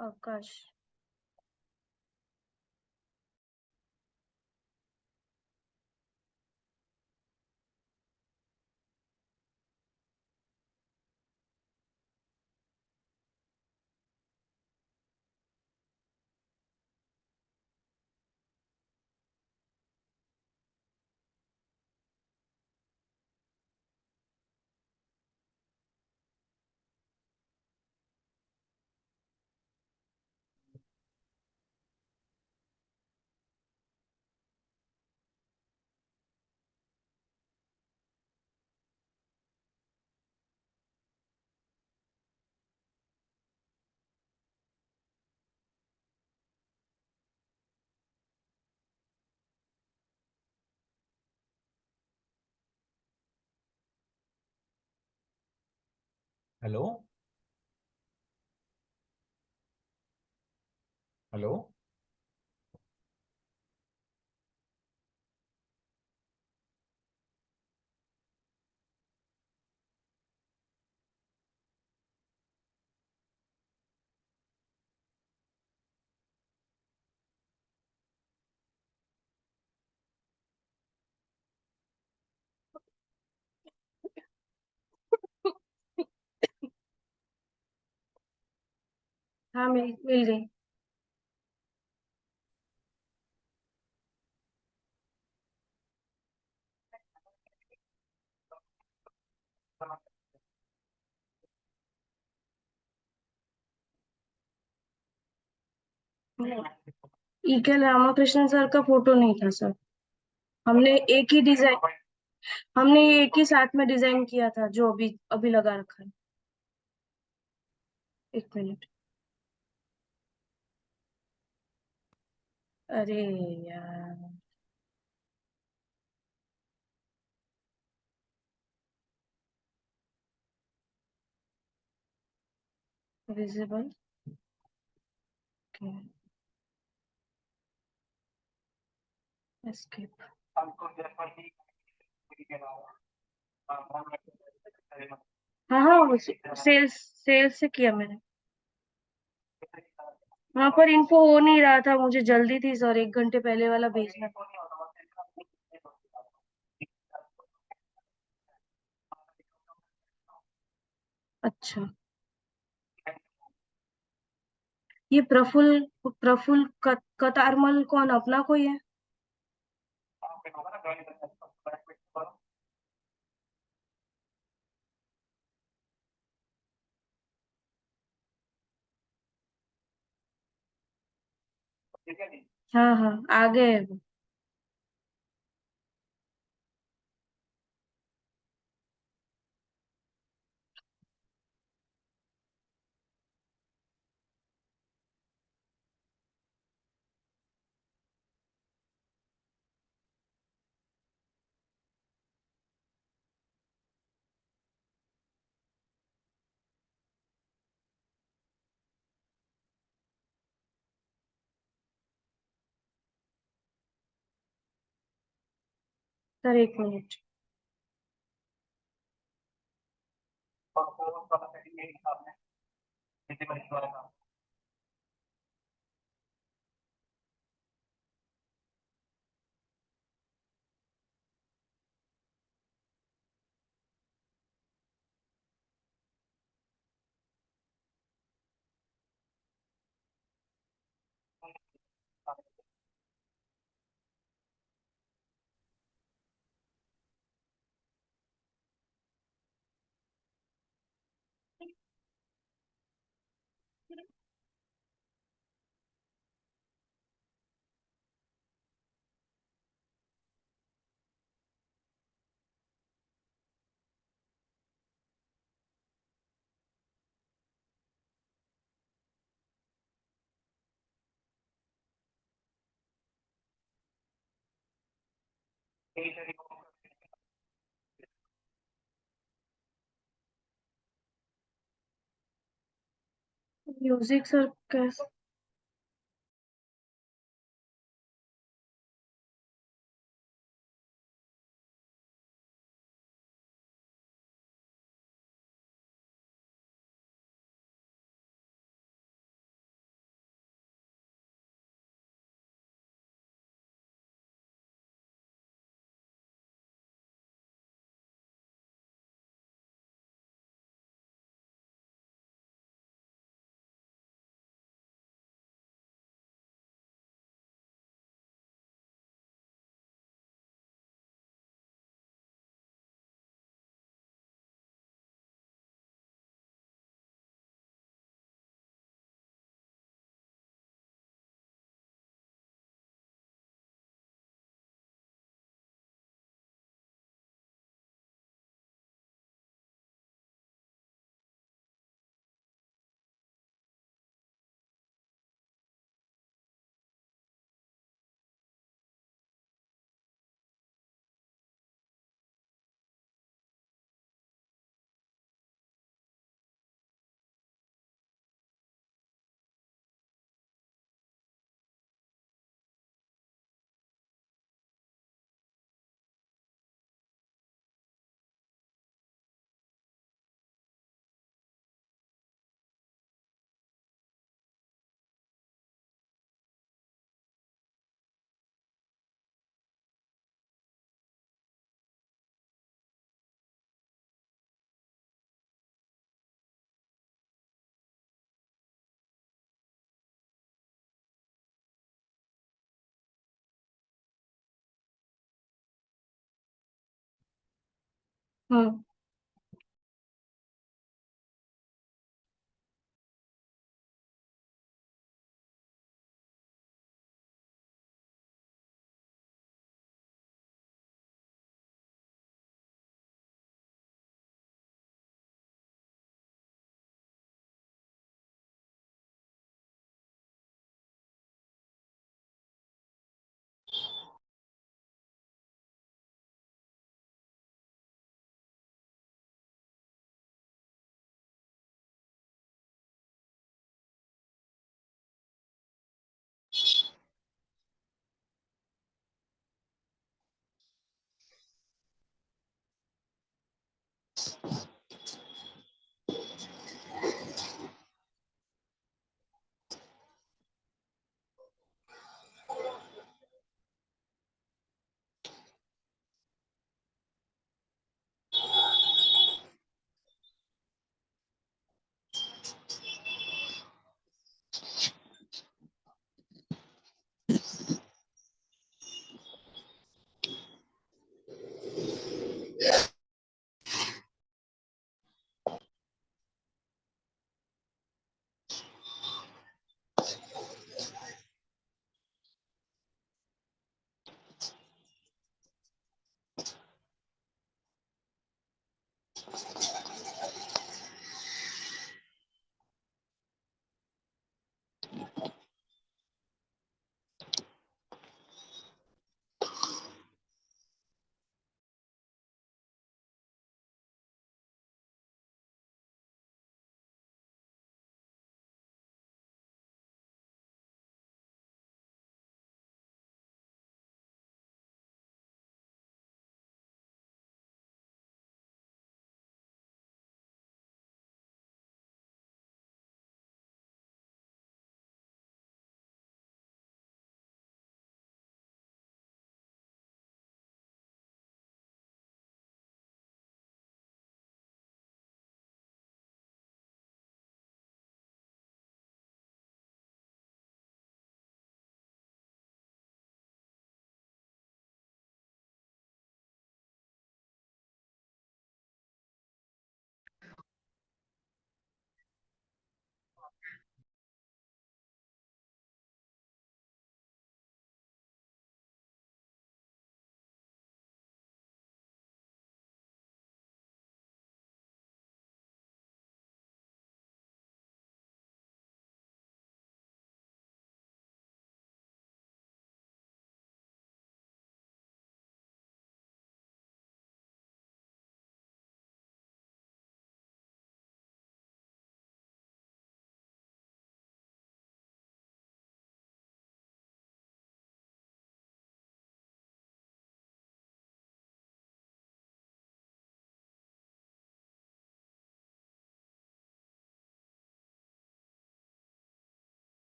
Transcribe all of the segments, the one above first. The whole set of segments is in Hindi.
आकाश। हेलो। हेलो। हाँ, मिल गई। ई के रामाकृष्णन सर का फोटो नहीं था सर। हमने एक ही डिजाइन हमने ये एक ही साथ में डिजाइन किया था जो अभी अभी लगा रखा है। एक मिनट। अरे यार। विजिबल। एस्केप। हाँ हाँ, सेल्स सेल्स से किया मैंने। वहां पर इन्फो हो नहीं रहा था, मुझे जल्दी थी सर, 1 घंटे पहले वाला भेजना था। अच्छा। ये प्रफुल्ल प्रफुल्ल कतारमल कौन, अपना कोई है? हाँ हाँ, आ गए हैं वो। Sir, 1 minute. म्यूजिक सर कैसे? हम्म।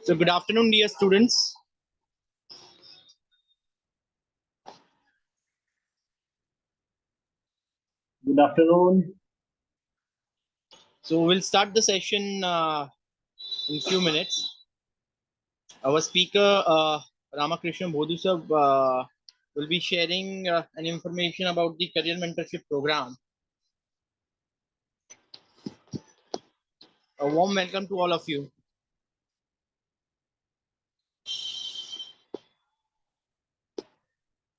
So good afternoon, dear students. Good afternoon. So we'll start the session in a few minutes. Our speaker, Ramakrishna Bodhu sir, will be sharing an information about the career mentorship program. A warm welcome to all of you.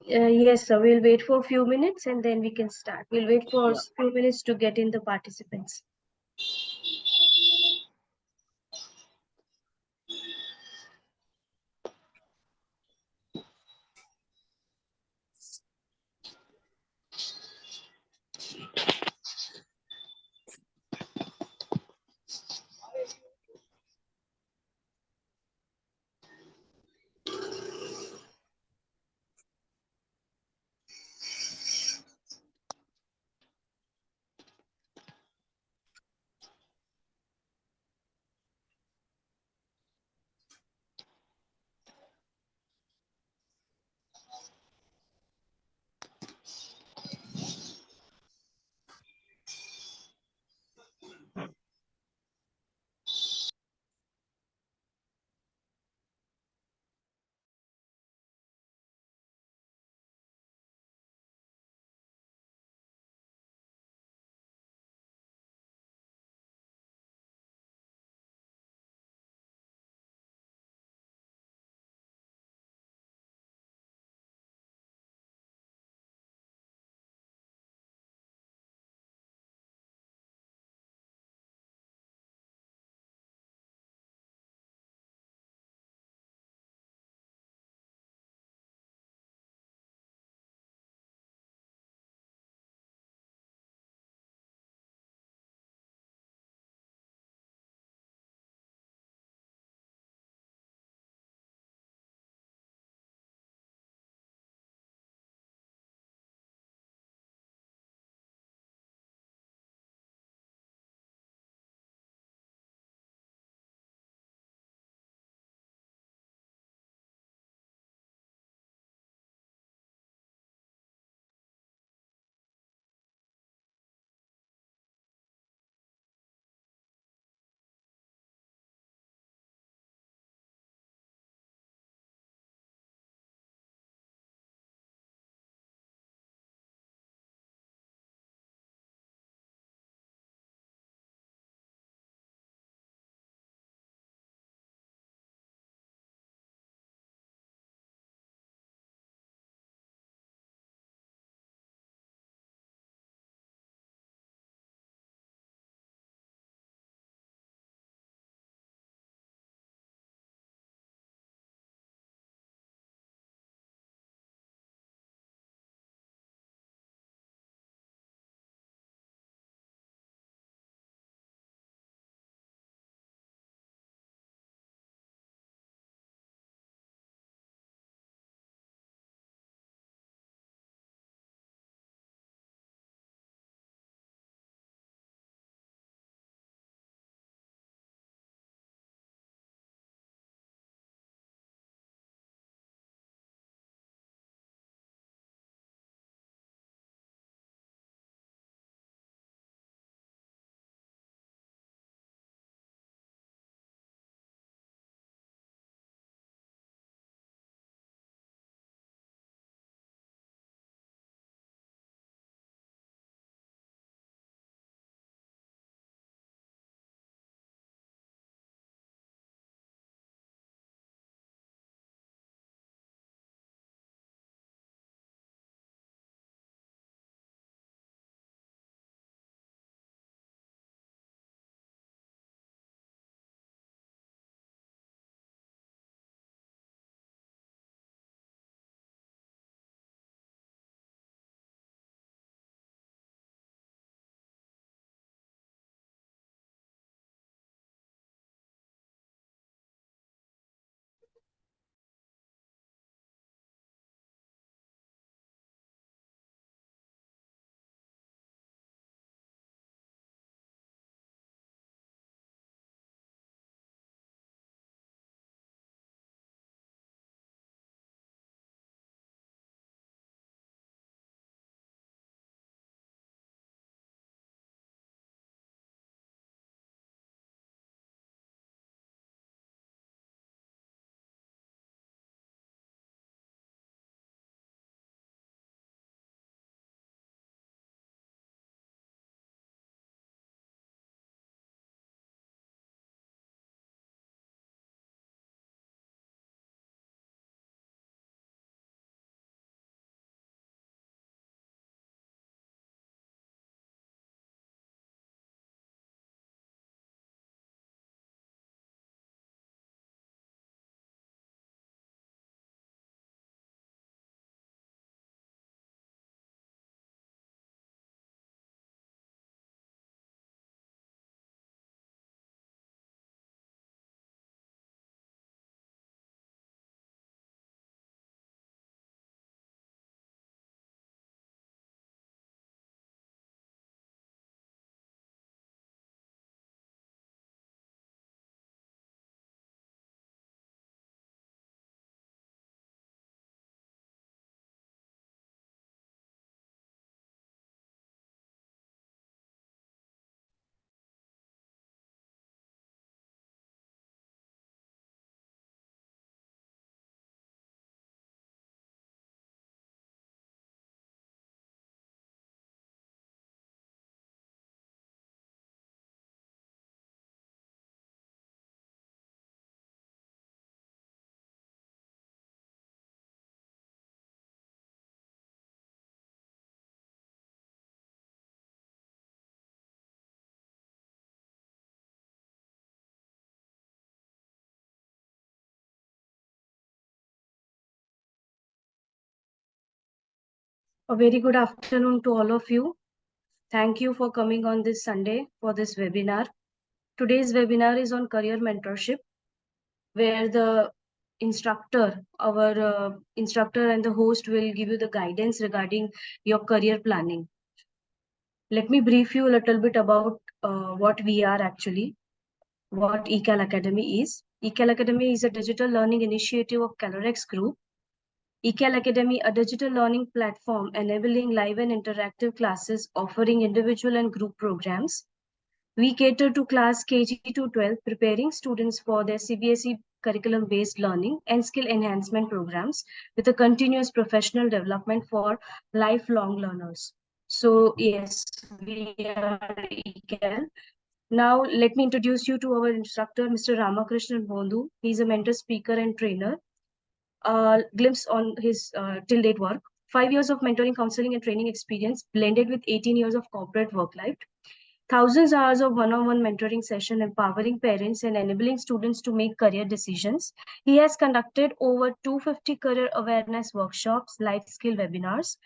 Yes, sir. We'll wait for a few minutes and then we can start. We'll wait for a Yeah. few minutes to get in the participants. A very good afternoon to all of you. Thank you for coming on this Sunday for this webinar. Today's webinar is on career mentorship, where the our instructor and the host will give you the guidance regarding your career planning. Let me brief you a little bit about what we are actually, what eCal Academy is. eCal Academy is a digital learning initiative of Calorex Group. eCal Academy, a digital learning platform enabling live and interactive classes offering individual and group programs. We cater to class KG to 12, preparing students for their CBSE curriculum-based learning and skill enhancement programs with a continuous professional development for lifelong learners. So yes, we are eCal. Now let me introduce you to our instructor, Mr. Ramakrishnan Bondhu. He's a mentor, speaker, and trainer. Glimpse on his till date work. 5 years of mentoring, counseling, and training experience blended with 18 years of corporate work life. Thousands of hours of one-on-one mentoring session empowering parents and enabling students to make career decisions. He has conducted over 250 career awareness workshops, life skill webinars,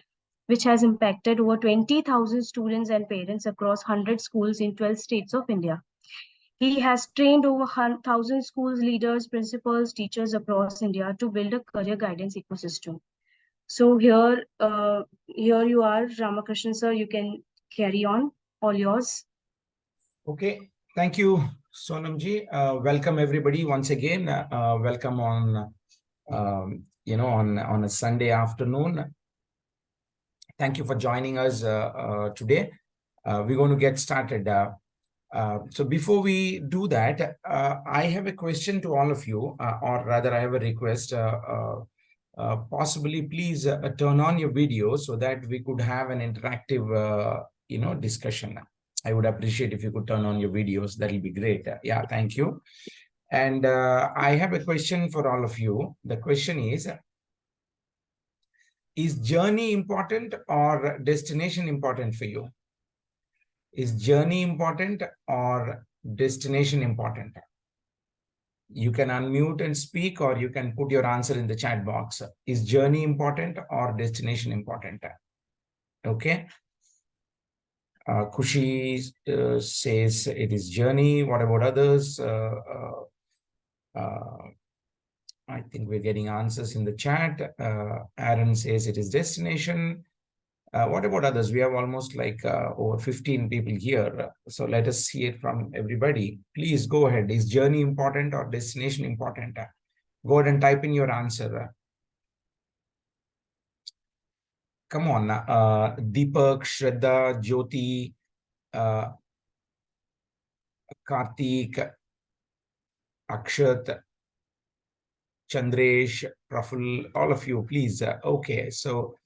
which has impacted over 20,000 students and parents across 100 schools in 12 states of India. He has trained over 1,000 schools, leaders, principals, teachers across India to build a career guidance ecosystem. So here you are, Ramakrishnan sir, you can carry on, all yours. Okay, thank you, Sonamji. Welcome everybody once again. Welcome on, on a Sunday afternoon. Thank you for joining us today. We're going to get started. So before we do that, I have a question to all of you, or rather I have a request. Possibly please turn on your video so that we could have an interactive, discussion. I would appreciate if you could turn on your videos. That'll be great. Yeah, thank you. And I have a question for all of you. The question is journey important or destination important for you? Is journey important or destination important? You can unmute and speak, or you can put your answer in the chat box. Is journey important or destination important? Okay. Kushi says it is journey. What about others? I think we're getting answers in the chat. Aaron says it is destination. What about others? We have almost like over 15 people here. So let us see it from everybody. Please go ahead. Is journey important or destination important? Go ahead and type in your answer. Come on. Deepak, Shraddha, Jyoti, Karthik, Akshat, Chandresh, Praful, all of you, please. Okay, so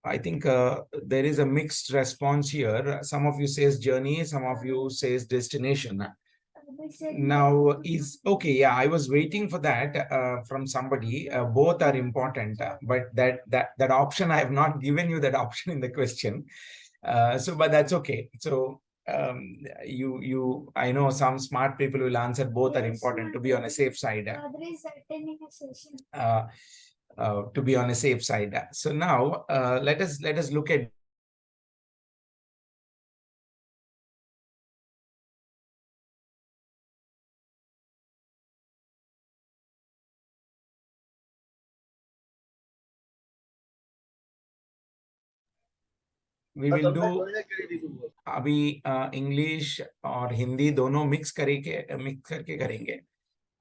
I think there is a mixed response here. Some of you says journey, some of you says destination. Now is okay. Yeah, I was waiting for that from somebody. Both are important, but that option I have not given you that option in the question. But that's okay. So I know some smart people will answer both are important to be on a safe side. To be on a safe side. So now let us look at we will do अभी इंग्लिश और हिंदी दोनों मिक्स करके करेंगे.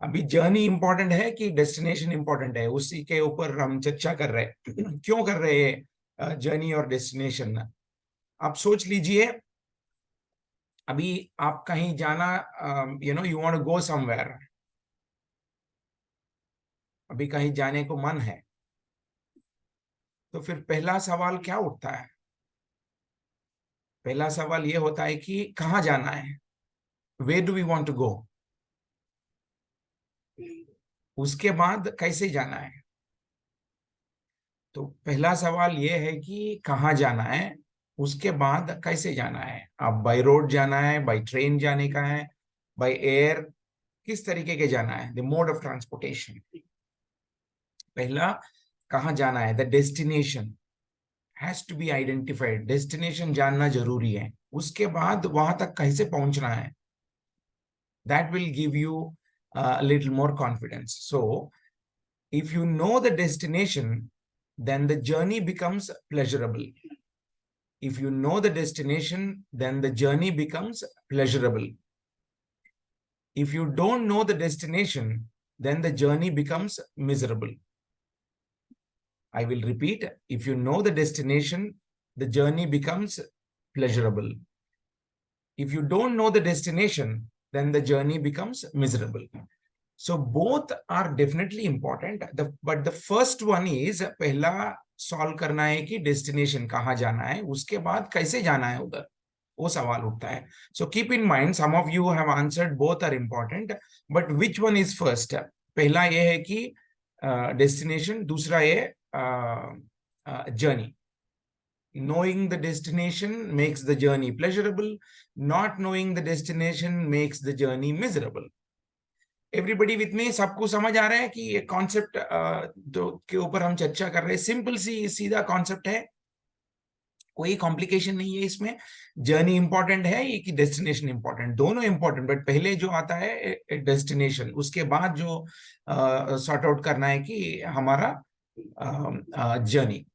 अभी जर्नी इंपॉर्टेंट है कि डेस्टिनेशन इंपॉर्टेंट है, उसी के ऊपर हम चर्चा कर रहे हैं. क्यों कर रहे हैं जर्नी और डेस्टिनेशन? आप सोच लीजिए, अभी आप कहीं जाना, you want to go somewhere, अभी कहीं जाने को मन है, तो फिर पहला सवाल क्या उठता है? पहला सवाल ये होता है कि कहाँ जाना है, where do we want to go. उसके बाद कैसे जाना है. तो पहला सवाल ये है कि कहाँ जाना है, उसके बाद कैसे जाना है. आप बाय रोड जाना है, बाय ट्रेन जाने का है, बाय एयर, किस तरीके के जाना है, द मोड ऑफ ट्रांसपोर्टेशन. पहला कहाँ जाना है, the destination has to be identified, destination जानना जरूरी है, उसके बाद वहां तक कैसे पहुंचना है, that will give you a little more confidence. So if you know the destination, then the journey becomes pleasurable. If you know the destination, then the journey becomes pleasurable. If you don't know the destination, then the journey becomes miserable. I will repeat, if you know the destination, the journey becomes pleasurable. If you don't know the destination, then the journey becomes miserable. So both are definitely important. But the first one is पहला सॉल्व करना है कि डेस्टिनेशन कहाँ जाना है, उसके बाद कैसे जाना है उधर, वो सवाल उठता है. So keep in mind, some of you have answered, both are important, but which one is first? पहला ये है कि डेस्टिनेशन, दूसरा ये journey. Knowing the destination makes the journey pleasurable. Not knowing the destination makes the journey miserable. Everybody with me? सबको समझ आ रहा है कि ये कॉन्सेप्ट के ऊपर हम चर्चा कर रहे हैं. सिंपल सी सीधा कॉन्सेप्ट है, कोई कॉम्प्लिकेशन नहीं है इसमें. जर्नी इंपॉर्टेंट है ये कि डेस्टिनेशन इंपॉर्टेंट, दोनों इंपॉर्टेंट, बट पहले जो आता है डेस्टिनेशन, उसके बाद जो सॉर्ट आउट करना है कि हमारा जर्नी.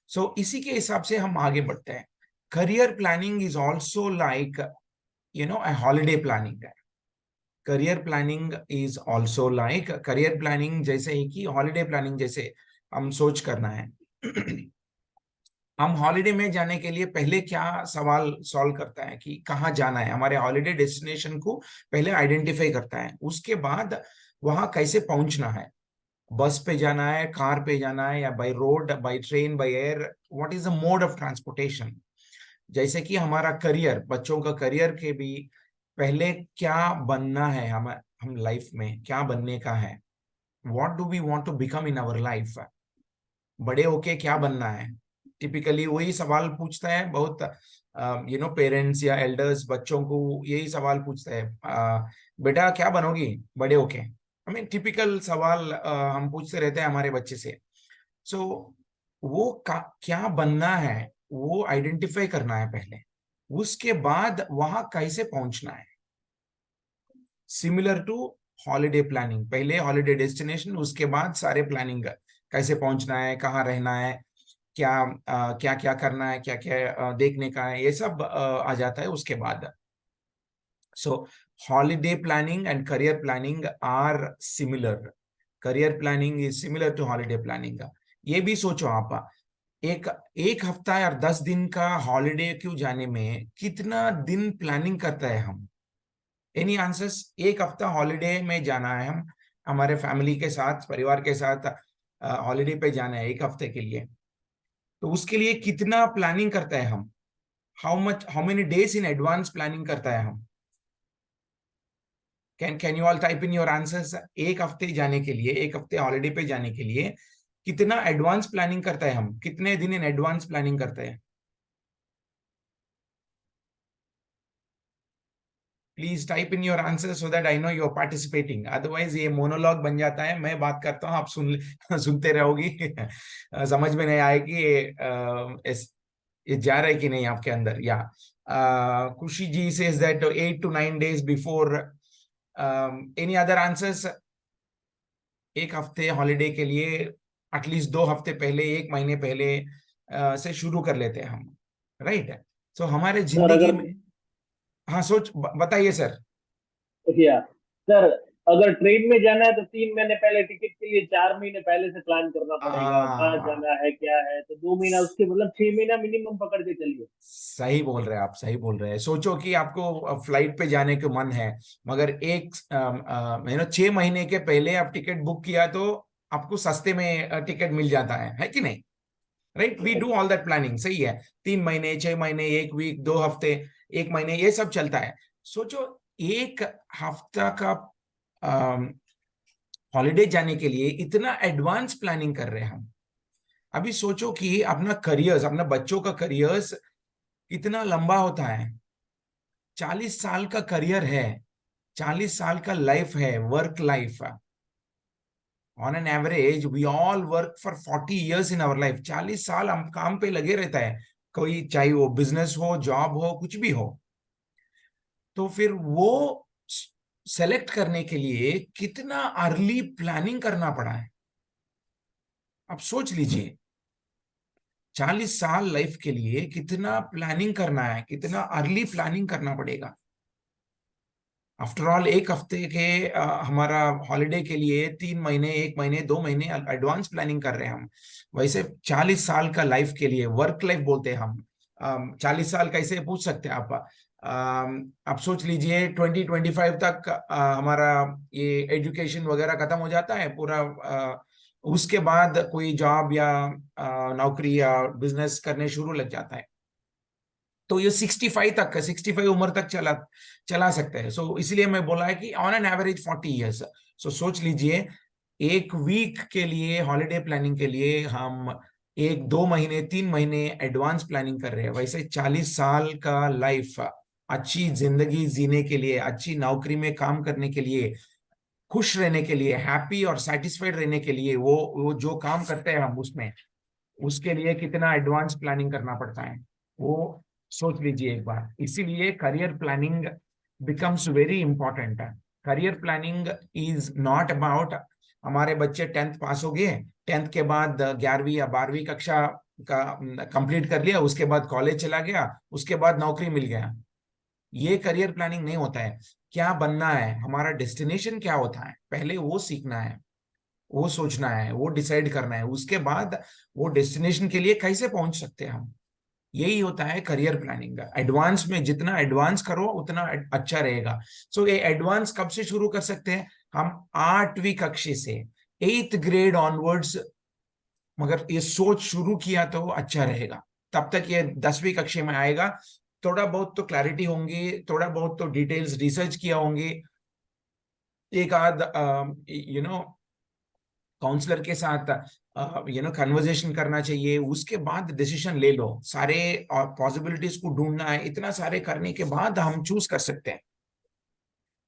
सो इसी के हिसाब से हम आगे बढ़ते हैं. Career planning is also like a holiday planning. Career planning is also like, career planning जैसे ही कि हॉलीडे प्लानिंग जैसे हम सोच करना है. हम हॉलीडे में जाने के लिए पहले क्या सवाल सॉल्व करता है कि कहाँ जाना है, हमारे हॉलीडे डेस्टिनेशन को पहले आइडेंटिफाई करता है, उसके बाद वहां कैसे पहुंचना है, बस पे जाना है, कार पे जाना है, या by road, by train, by air, what is the mode of transportation. जैसे कि हमारा करियर, बच्चों का करियर के भी पहले क्या बनना है, हम लाइफ में क्या बनने का है, what do we want to become in our life, बड़े होके क्या बनना है. टिपिकली वही सवाल पूछता है बहुत पेरेंट्स या एल्डर्स बच्चों को यही सवाल पूछता है, बेटा क्या बनोगी बड़े होके. आई मीन टिपिकल सवाल हम पूछते रहते हैं हमारे बच्चे से. सो वो क्या बनना है वो आइडेंटिफाई करना है पहले, उसके बाद वहां कैसे पहुंचना है. सिमिलर टू हॉलीडे प्लानिंग, पहले हॉलीडे डेस्टिनेशन, उसके बाद सारे प्लानिंग, कैसे पहुंचना है, कहाँ रहना है, क्या क्या करना है, क्या क्या देखने का है, ये सब आ जाता है उसके बाद. So holiday planning and career planning are similar. Career planning is similar to holiday planning. ये भी सोचो आप, एक हफ्ता या 10 दिन का हॉलीडे क्यों जाने में कितना दिन प्लानिंग करता है हम. Any answers? एक हफ्ता हॉलीडे में जाना है, हम हमारे फैमिली के साथ, परिवार के साथ हॉलीडे पे जाना है एक हफ्ते के लिए, तो उसके लिए कितना प्लानिंग करता है हम, how many days in advance planning करता है हम. Can you all type in your answers. एक हफ्ते जाने के लिए, एक हफ्ते हॉलीडे पे जाने के लिए कितना एडवांस प्लानिंग करता है हम, कितने दिन इन एडवांस प्लानिंग करते हैं. Please type in your answer so that I know you are participating. Otherwise ये मोनोलॉग बन जाता है, मैं बात करता हूँ, आप सुनते रहोगी. समझ में नहीं आएगी ये जा रहा है कि नहीं आपके अंदर. या Khushi ji says that 8 to 9 days before. Any other answers? एक हफ्ते हॉलीडे के लिए एटलीस्ट 2 हफ्ते पहले, 1 महीने पहले से शुरू कर लेते हैं हम, राइट. सो हमारे जिंदगी में, हाँ बताइए सर. सर अगर ट्रेन में जाना है तो 3 महीने पहले टिकट के लिए 4 महीने पहले से प्लान करना पड़ेगा, कहाँ जाना है क्या है, तो 2 महीना, उसके मतलब 6 महीना मिनिमम पकड़ के चलिए. सही बोल रहे हैं आप, सही बोल रहे हैं. सोचो कि आपको फ्लाइट पे जाने का मन है, मगर 6 महीने के पहले आप टिकट बुक किया तो आपको सस्ते में टिकट मिल जाता है कि नहीं, right. We do all that planning. सही है. 3 महीने, 6 महीने, 1 वीक, 2 हफ्ते, 1 महीने, ये सब चलता है. सोचो एक हफ्ता का हॉलीडे जाने के लिए इतना एडवांस प्लानिंग कर रहे हैं हम. अभी सोचो कि अपना करियर्स, अपना बच्चों का करियर्स कितना लंबा होता है. 40 साल का करियर है, 40 साल का लाइफ है, work life. On an average we all work for 40 years in our life. 40 साल हम काम पे लगे रहता है, कोई चाहे वो बिजनेस हो, जॉब हो, कुछ भी हो। तो फिर वो सेलेक्ट करने के लिए कितना अर्ली प्लानिंग करना पड़ा है, आप सोच लीजिए। 40 साल लाइफ के लिए कितना प्लानिंग करना है, कितना अर्ली प्लानिंग करना पड़ेगा। आफ्टर ऑल एक हफ्ते के हमारा हॉलिडे के लिए 3 महीने, 1 महीने, 2 महीने एडवांस प्लानिंग कर रहे हैं हम। वैसे 40 साल का लाइफ के लिए, वर्क लाइफ बोलते हैं हम। 40 साल कैसे पूछ सकते हैं आप? आप सोच लीजिए 2025 तक हमारा ये एजुकेशन वगैरह खत्म हो जाता है पूरा। उसके बाद कोई जॉब या नौकरी या बिजनेस करने शुरू लग जाता है। तो ये 65 तक, 65 उम्र तक चला सकते हैं। सो इसलिए मैं बोला है कि ऑन एन एवरेज 40 years। सो सोच लीजिए, एक वीक के लिए हॉलिडे प्लानिंग के लिए हम 1, 2 महीने, 3 महीने एडवांस प्लानिंग कर रहे हैं। वैसे 40 साल का लाइफ, अच्छी जिंदगी जीने के लिए, अच्छी नौकरी में काम करने के लिए, खुश रहने के लिए, हैप्पी और सेटिस्फाइड रहने के लिए, वो जो काम करते हैं हम उसमें, उसके लिए कितना एडवांस प्लानिंग करना पड़ता है, वो सोच लीजिए एक बार। इसीलिए career planning becomes very important. Career planning is not about हमारे बच्चे 10th पास हो गए, 10th के बाद 11वीं या 12वीं कक्षा का कंप्लीट कर लिया, उसके बाद कॉलेज चला गया, उसके बाद नौकरी मिल गया। ये करियर प्लानिंग नहीं होता है। क्या बनना है, हमारा डेस्टिनेशन क्या होता है, पहले वो सीखना है, वो सोचना है, वो डिसाइड करना है। उसके बाद वो डेस्टिनेशन के लिए कैसे पहुंच सकते हैं हम, यही होता है करियर प्लानिंग का। एडवांस में जितना एडवांस करो उतना अच्छा रहेगा। सो ये एडवांस कब से शुरू कर सकते हैं? हम 8वीं कक्षा से 8th grade ऑनवर्ड्स मगर ये सोच शुरू किया तो अच्छा रहेगा। तब तक ये 10वीं कक्षा में आएगा, थोड़ा बहुत तो क्लैरिटी होंगी, थोड़ा बहुत तो डिटेल्स रिसर्च किया होंगे, एक आध काउंसलर के साथ कन्वर्सेशन करना चाहिए, उसके बाद डिसीजन ले लो। सारे पॉसिबिलिटीज को ढूंढना है, इतना सारे करने के बाद हम चूज कर सकते हैं।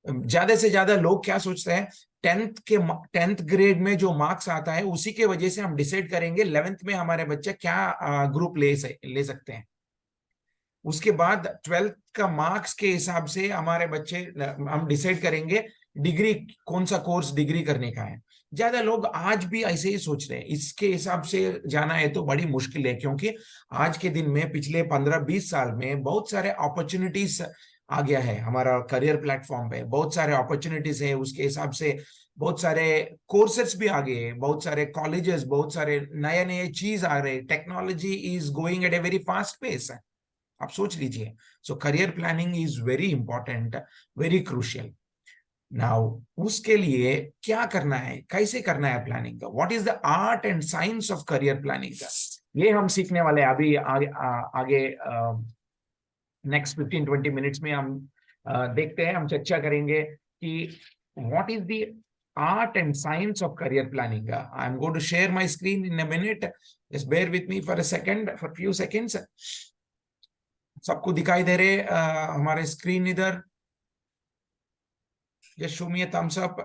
ज्यादा से ज्यादा लोग क्या सोचते हैं, 10th ग्रेड में जो मार्क्स आता है उसी के वजह से हम डिसाइड करेंगे 11th में हमारे बच्चे क्या ग्रुप ले सकते हैं। उसके बाद 12th का मार्क्स के हिसाब से हमारे बच्चे, हम डिसाइड करेंगे डिग्री, कौन सा कोर्स डिग्री करने का है। ज्यादा लोग आज भी ऐसे ही सोच रहे हैं। इसके हिसाब से जाना है तो बड़ी मुश्किल है, क्योंकि आज के दिन में पिछले 15-20 साल में बहुत सारे अपॉर्चुनिटीज आ गया है हमारा करियर प्लेटफॉर्म पे। बहुत सारे अपॉर्चुनिटीज है, उसके हिसाब से बहुत सारे कोर्सेस भी आ गए हैं, बहुत सारे कॉलेजेस, बहुत सारे नए नए चीज आ रहे हैं। Technology is going at a very fast pace. आप सोच लीजिए। So career planning is very important, very crucial. Now उसके लिए क्या करना है, कैसे करना है प्लानिंग का, what is the art and science of career planning का, ये हम सीखने वाले हैं अभी आगे नेक्स्ट 15-20 मिनट्स में। हम देखते हैं, हम चर्चा करेंगे कि what is the art and science of career planning. I am going to share my screen in a minute, just bear with me for a second, for few seconds. सबको दिखाई दे रहे हमारे स्क्रीन इधर? Just show me a thumbs up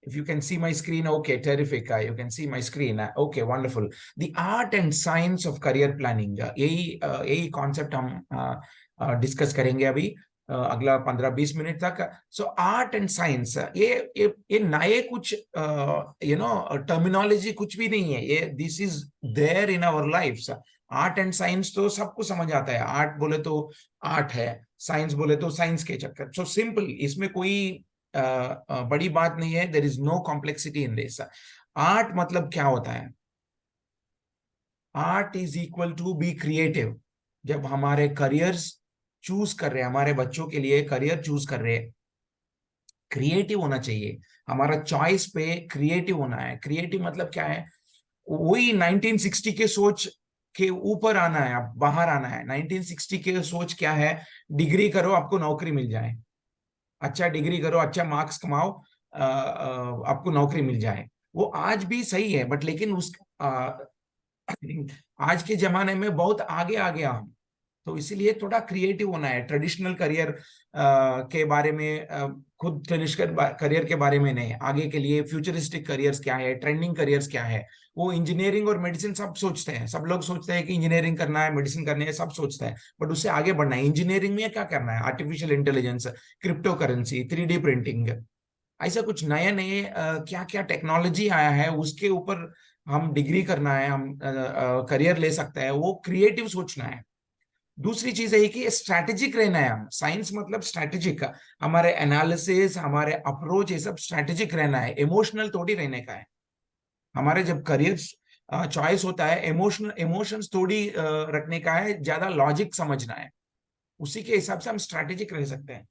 if you can see my screen. Okay, terrific. You can see my screen. Okay, wonderful. The art and science of career planning, यही concept हम डिस्कस करेंगे अभी अगला 15-20 मिनट तक। सो आर्ट एंड साइंस, ये नए कुछ टर्मिनोलॉजी कुछ भी नहीं है। ये this is there in our lives. Art and science तो सबको समझ आता है। आर्ट बोले तो आर्ट है, साइंस बोले तो साइंस के चक्कर। सो सिंपल, इसमें कोई बड़ी बात नहीं है। There is no complexity in this. Art मतलब क्या होता है? Art is equal to be creative. जब हमारे करियर्स चूज कर रहे हैं, हमारे बच्चों के लिए करियर चूज कर रहे हैं, क्रिएटिव होना चाहिए। हमारा चॉइस पे क्रिएटिव होना है। क्रिएटिव मतलब क्या है? वही 1960 के सोच के ऊपर आना है, अब बाहर आना है। 1960 के सोच क्या है? डिग्री करो, आपको नौकरी मिल जाए। अच्छा डिग्री करो, अच्छा मार्क्स कमाओ, आपको नौकरी मिल जाए। वो आज भी सही है, बट लेकिन आज के जमाने में बहुत आगे आ गया हम। तो इसीलिए थोड़ा क्रिएटिव होना है। ट्रेडिशनल करियर के बारे में खुद फिनिश कर करियर के बारे में नहीं, आगे के लिए फ्यूचरिस्टिक करियर्स क्या है, ट्रेंडिंग करियर्स क्या है। वो इंजीनियरिंग और मेडिसिन सब सोचते हैं, सब लोग सोचते हैं कि इंजीनियरिंग करना है, मेडिसिन करनी है, सब सोचते हैं, बट उससे आगे बढ़ना है। इंजीनियरिंग में क्या करना है? Artificial intelligence, crypto currency, 3D printing, ऐसा कुछ नए नए क्या क्या टेक्नोलॉजी आया है, उसके ऊपर हम डिग्री करना है, हम करियर ले सकते हैं। वो क्रिएटिव सोचना है। दूसरी चीज है कि स्ट्रैटेजिक रहना है। हम साइंस मतलब स्ट्रैटेजिक, हमारे एनालिसिस, हमारे अप्रोच, ये सब स्ट्रैटेजिक रहना है, इमोशनल थोड़ी रहने का है। हमारे जब करियर चॉइस होता है, इमोशंस थोड़ी रखने का है, ज्यादा लॉजिक समझना है, उसी के हिसाब से हम स्ट्रैटेजिक रह सकते हैं।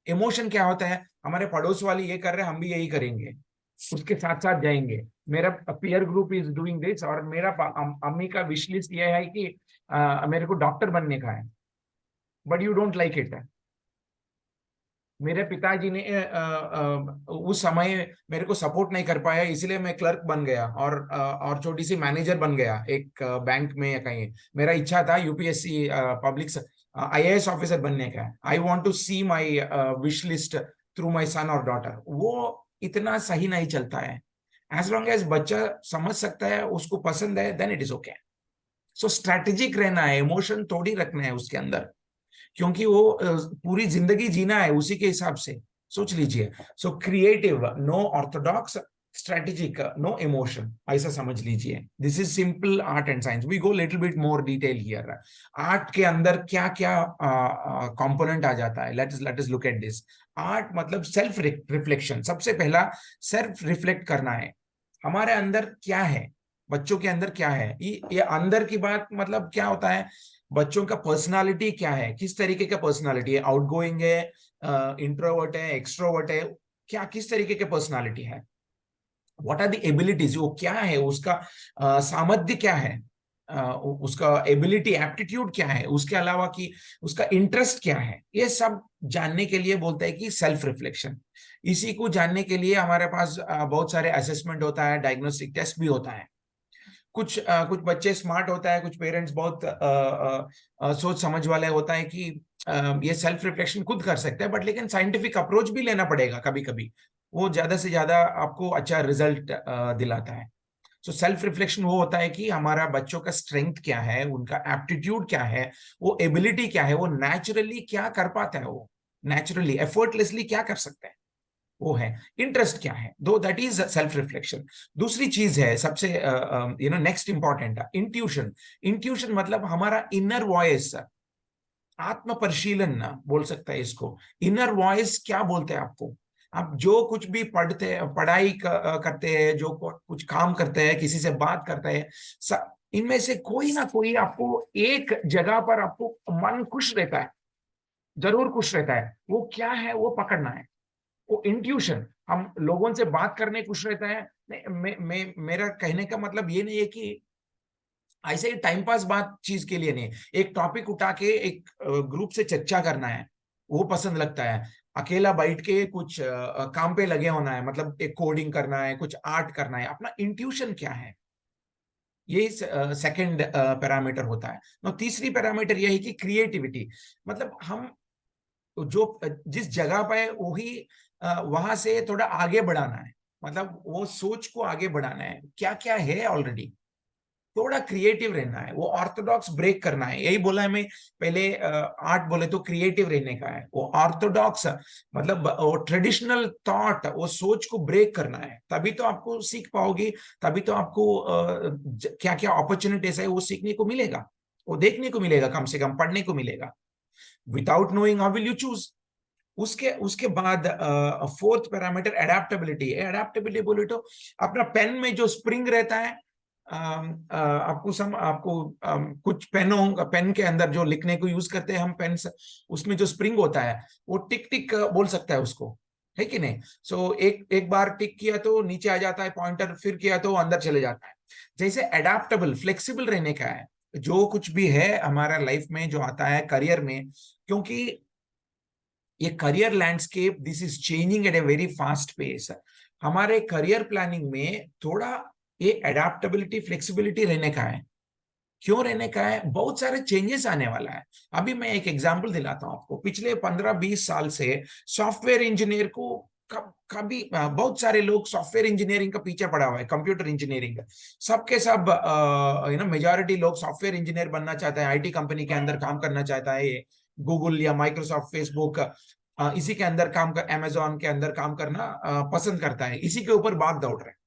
इमोशन क्या होता है? हमारे पड़ोस वाले ये कर रहे हैं, हम भी यही करेंगे, उसके साथ साथ जाएंगे। मेरा peer group is doing this, और मेरा अम्मी का विश लिस्ट ये है कि मेरे को डॉक्टर बनने का है, but you don't like it. मेरे पिताजी ने उस समय मेरे को सपोर्ट नहीं कर पाया, इसलिए मैं क्लर्क बन गया, और छोटी सी मैनेजर बन गया एक बैंक में या कहीं। मेरा इच्छा था यूपीएससी पब्लिक IAS ऑफिसर बनने का। I want to see my wish list through my son और डॉटर। वो इतना सही नहीं चलता है। एज लॉन्ग एज बच्चा समझ सकता है, उसको पसंद है, then it is okay. So strategic रहना है, इमोशन थोड़ी रखना है उसके अंदर, क्योंकि वो पूरी जिंदगी जीना है उसी के हिसाब से। सोच लीजिए। So creative, no orthodox, strategic, no emotion, ऐसा समझ लीजिए। This is simple art and science. We go little bit more detail here. Art के अंदर क्या क्या कंपोनेंट आ जाता है, let us look at this. Art मतलब सेल्फ रिफ्लेक्शन। सबसे पहला सेल्फ रिफ्लेक्ट करना है, हमारे अंदर क्या है, बच्चों के अंदर क्या है। ये अंदर की बात मतलब क्या होता है, बच्चों का पर्सनालिटी क्या है, किस तरीके का पर्सनालिटी है, आउटगोइंग है, इंट्रोवर्ट है, एक्सट्रोवर्ट है, क्या किस तरीके के पर्सनालिटी है। व्हाट आर द एबिलिटीज, वो क्या है, उसका सामर्थ्य क्या है, उसका एबिलिटी एप्टीट्यूड क्या है, उसके अलावा कि उसका इंटरेस्ट क्या है। ये सब जानने के लिए बोलते हैं कि सेल्फ रिफ्लेक्शन। इसी को जानने के लिए हमारे पास बहुत सारे असेसमेंट होता है, डायग्नोस्टिक टेस्ट भी होता है। कुछ बच्चे स्मार्ट होता है, कुछ पेरेंट्स बहुत सोच समझ वाले होता है कि ये सेल्फ रिफ्लेक्शन खुद कर सकते हैं, बट लेकिन साइंटिफिक अप्रोच भी लेना पड़ेगा कभी कभी, वो ज्यादा से ज्यादा आपको अच्छा रिजल्ट दिलाता है। सो सेल्फ रिफ्लेक्शन वो होता है कि हमारा बच्चों का स्ट्रेंथ क्या है, उनका एप्टीट्यूड क्या है, वो एबिलिटी क्या है, वो नेचुरली क्या कर पाता है, वो नेचुरली एफर्टलेसली क्या कर सकते हैं, वो है इंटरेस्ट क्या है, दो दैट इज सेल्फ रिफ्लेक्शन। दूसरी चीज है सबसे नेक्स्ट इंपॉर्टेंट, इंट्यूशन। इंट्यूशन मतलब हमारा इनर वॉइस, आत्म परिशीलन बोल सकता है इसको। इनर वॉइस क्या बोलते हैं आपको, आप जो कुछ भी पढ़ाई करते हैं, जो कुछ काम करते हैं, किसी से बात करते हैं, इनमें से कोई ना कोई आपको एक जगह पर आपको मन खुश रहता है, जरूर खुश रहता है। वो क्या है, वो पकड़ना है, वो इंट्यूशन। हम लोगों से बात करने खुश रहता है। मेरा कहने का मतलब ये नहीं है कि ऐसे ही टाइम पास बात चीज के लिए नहीं, एक टॉपिक उठा के एक ग्रुप से चर्चा करना है, वो पसंद लगता है। अकेला बैठ के कुछ काम पे लगे होना है, मतलब एक कोडिंग करना है, कुछ आर्ट करना है। अपना इंट्यूशन क्या है, ये सेकंड पैरामीटर होता है। तो तीसरी पैरामीटर यह है कि क्रिएटिविटी, मतलब हम जो जिस जगह पे वही वहां से थोड़ा आगे बढ़ाना है, मतलब वो सोच को आगे बढ़ाना है, क्या क्या है ऑलरेडी, थोड़ा क्रिएटिव रहना है, वो ऑर्थोडॉक्स ब्रेक करना है। यही बोला है मैं पहले, आर्ट बोले तो क्रिएटिव रहने का है, वो ऑर्थोडॉक्स मतलब वो ट्रेडिशनल थॉट, वो सोच को ब्रेक करना है, तभी तो आपको सीख पाओगे, तभी तो आपको क्या क्या अपॉर्चुनिटीज है वो सीखने को मिलेगा, वो देखने को मिलेगा, कम से कम पढ़ने को मिलेगा। Without knowing how will you choose. उसके बाद फोर्थ पैरामीटर एडेप्टेबिलिटी। एडेप्टेबिलिटी बोले तो अपना पेन में जो स्प्रिंग रहता है, आपको कुछ पेन के अंदर जो लिखने को यूज करते हैं हम पेन, उसमें जो स्प्रिंग होता है वो टिक टिक बोल सकता है उसको, है कि नहीं। सो एक बार टिक किया तो नीचे आ जाता है पॉइंटर, फिर किया तो अंदर चले जाता है। जैसे एडेप्टेबल, फ्लेक्सिबल रहने का है, जो कुछ भी है हमारा लाइफ में जो आता है करियर में, क्योंकि ये career landscape this is changing at a very fast pace. हमारे करियर प्लानिंग में थोड़ा ये एडेप्टेबिलिटी, फ्लेक्सिबिलिटी रहने का है। क्यों रहने का है, बहुत सारे चेंजेस आने वाला है। अभी मैं एक एग्जांपल दिलाता हूं आपको। पिछले 15-20 साल से सॉफ्टवेयर इंजीनियर को कभी बहुत सारे लोग सॉफ्टवेयर इंजीनियरिंग का पीछे पड़ा हुआ है, कंप्यूटर इंजीनियरिंग सबके सब मेजॉरिटी लोग सॉफ्टवेयर इंजीनियर बनना चाहते हैं, आईटी कंपनी के अंदर काम करना चाहता है, गूगल या माइक्रोसॉफ्ट, फेसबुक इसी के अंदर काम कर, अमेजोन के अंदर काम करना पसंद करता है, इसी के ऊपर भाग दौड़ रहे हैं।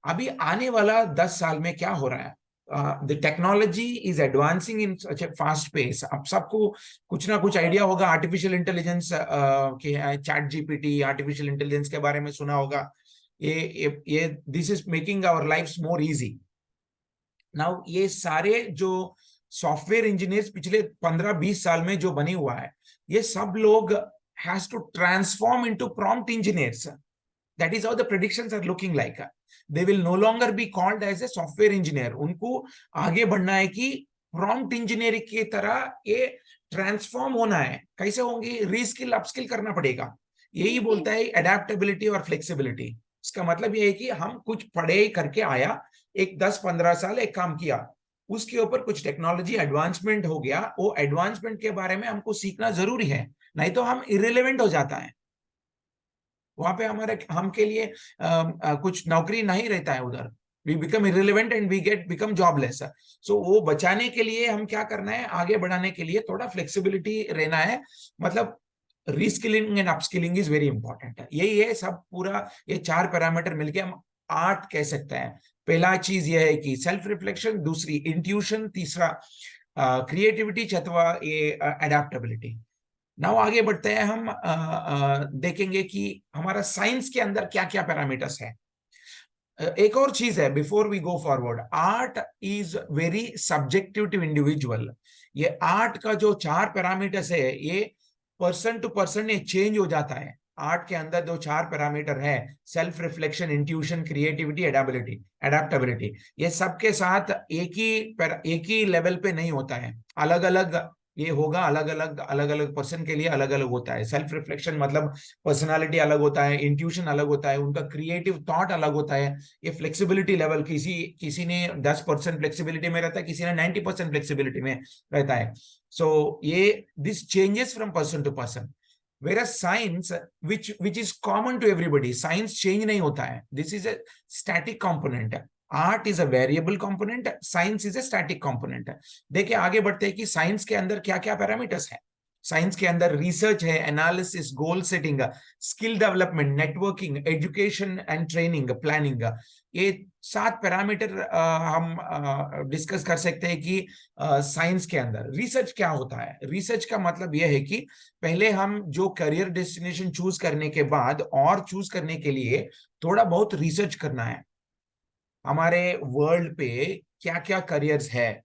अभी आने वाला 10 साल में क्या हो रहा है, the technology is advancing in such a fast pace. अब सबको कुछ ना कुछ आइडिया होगा आर्टिफिशियल इंटेलिजेंस के, चैट जीपीटी, आर्टिफिशियल इंटेलिजेंस के बारे में सुना होगा। ये this is making our lives more easy. Now ये सारे जो सॉफ्टवेयर इंजीनियर्स पिछले 15-20 साल में जो बने हुआ है, ये सब लोग has to transform into prompt engineers. That is how the predictions are looking like. They will no longer be called as a software engineer. उनको आगे बढ़ना है कि prompt engineering की तरह ये ट्रांसफॉर्म होना है। कैसे होंगे, रीस्किल अपस्किल करना पड़ेगा। यही बोलता है एडेप्टेबिलिटी और फ्लेक्सिबिलिटी। इसका मतलब ये है कि हम कुछ पढ़े करके आया, एक 10-15 साल एक काम किया, उसके ऊपर कुछ टेक्नोलॉजी एडवांसमेंट हो गया, वो एडवांसमेंट के बारे में हमको सीखना जरूरी है, नहीं तो हम इरेलेवेंट हो जाता है। वहां पे हमारे हम के लिए कुछ नौकरी नहीं रहता है उधर। We become irrelevant and we become jobless. So वो बचाने के लिए हम क्या करना है, आगे बढ़ाने के लिए थोड़ा फ्लेक्सिबिलिटी रहना है। मतलब reskilling and upskilling is very important. यही है सब पूरा, ये 4 पैरामीटर मिलके हम आर्ट कह सकते हैं। पहला चीज ये है कि सेल्फ रिफ्लेक्शन, दूसरी इंट्यूशन, तीसरा क्रिएटिविटी, चौथा ये अडेप्टेबिलिटी। नाउ आगे बढ़ते हैं, हम देखेंगे कि हमारा साइंस के अंदर क्या क्या पैरामीटर्स है। एक और चीज है before we go forward, art is very subjective to individual. ये आर्ट का जो 4 पैरामीटर्स है, ये पर्सन टू पर्सन ये चेंज हो जाता है। आर्ट के अंदर जो 4 पैरामीटर है, self reflection, intuition, creativity, adaptability, ये सबके साथ एक ही लेवल पे नहीं होता है, अलग अलग ये होगा, अलग अलग पर्सन के लिए अलग अलग होता है। सेल्फ रिफ्लेक्शन मतलब पर्सनालिटी अलग होता है, इंट्यूशन अलग होता है, उनका क्रिएटिव थॉट अलग होता है। ये फ्लेक्सिबिलिटी लेवल, किसी ने 10% फ्लेक्सिबिलिटी में रहता है, किसी ने 90% फ्लेक्सिबिलिटी में रहता है। सो ये this changes from person to person. Whereas science, which is common to everybody, science change नहीं होता है। This is a static component. Art is a variable component, science is a static component. देखिए आगे बढ़ते हैं कि साइंस के अंदर क्या क्या पैरामीटर्स है। साइंस के अंदर रिसर्च है, analysis, goal setting, skill development, networking, education and training, planning. ये 7 पैरामीटर हम डिस्कस कर सकते हैं कि साइंस के अंदर। रिसर्च क्या होता है, रिसर्च का मतलब यह है कि पहले हम जो करियर डेस्टिनेशन चूज करने के बाद और चूज करने के लिए थोड़ा बहुत रिसर्च करना है, हमारे वर्ल्ड पे क्या क्या करियर्स है।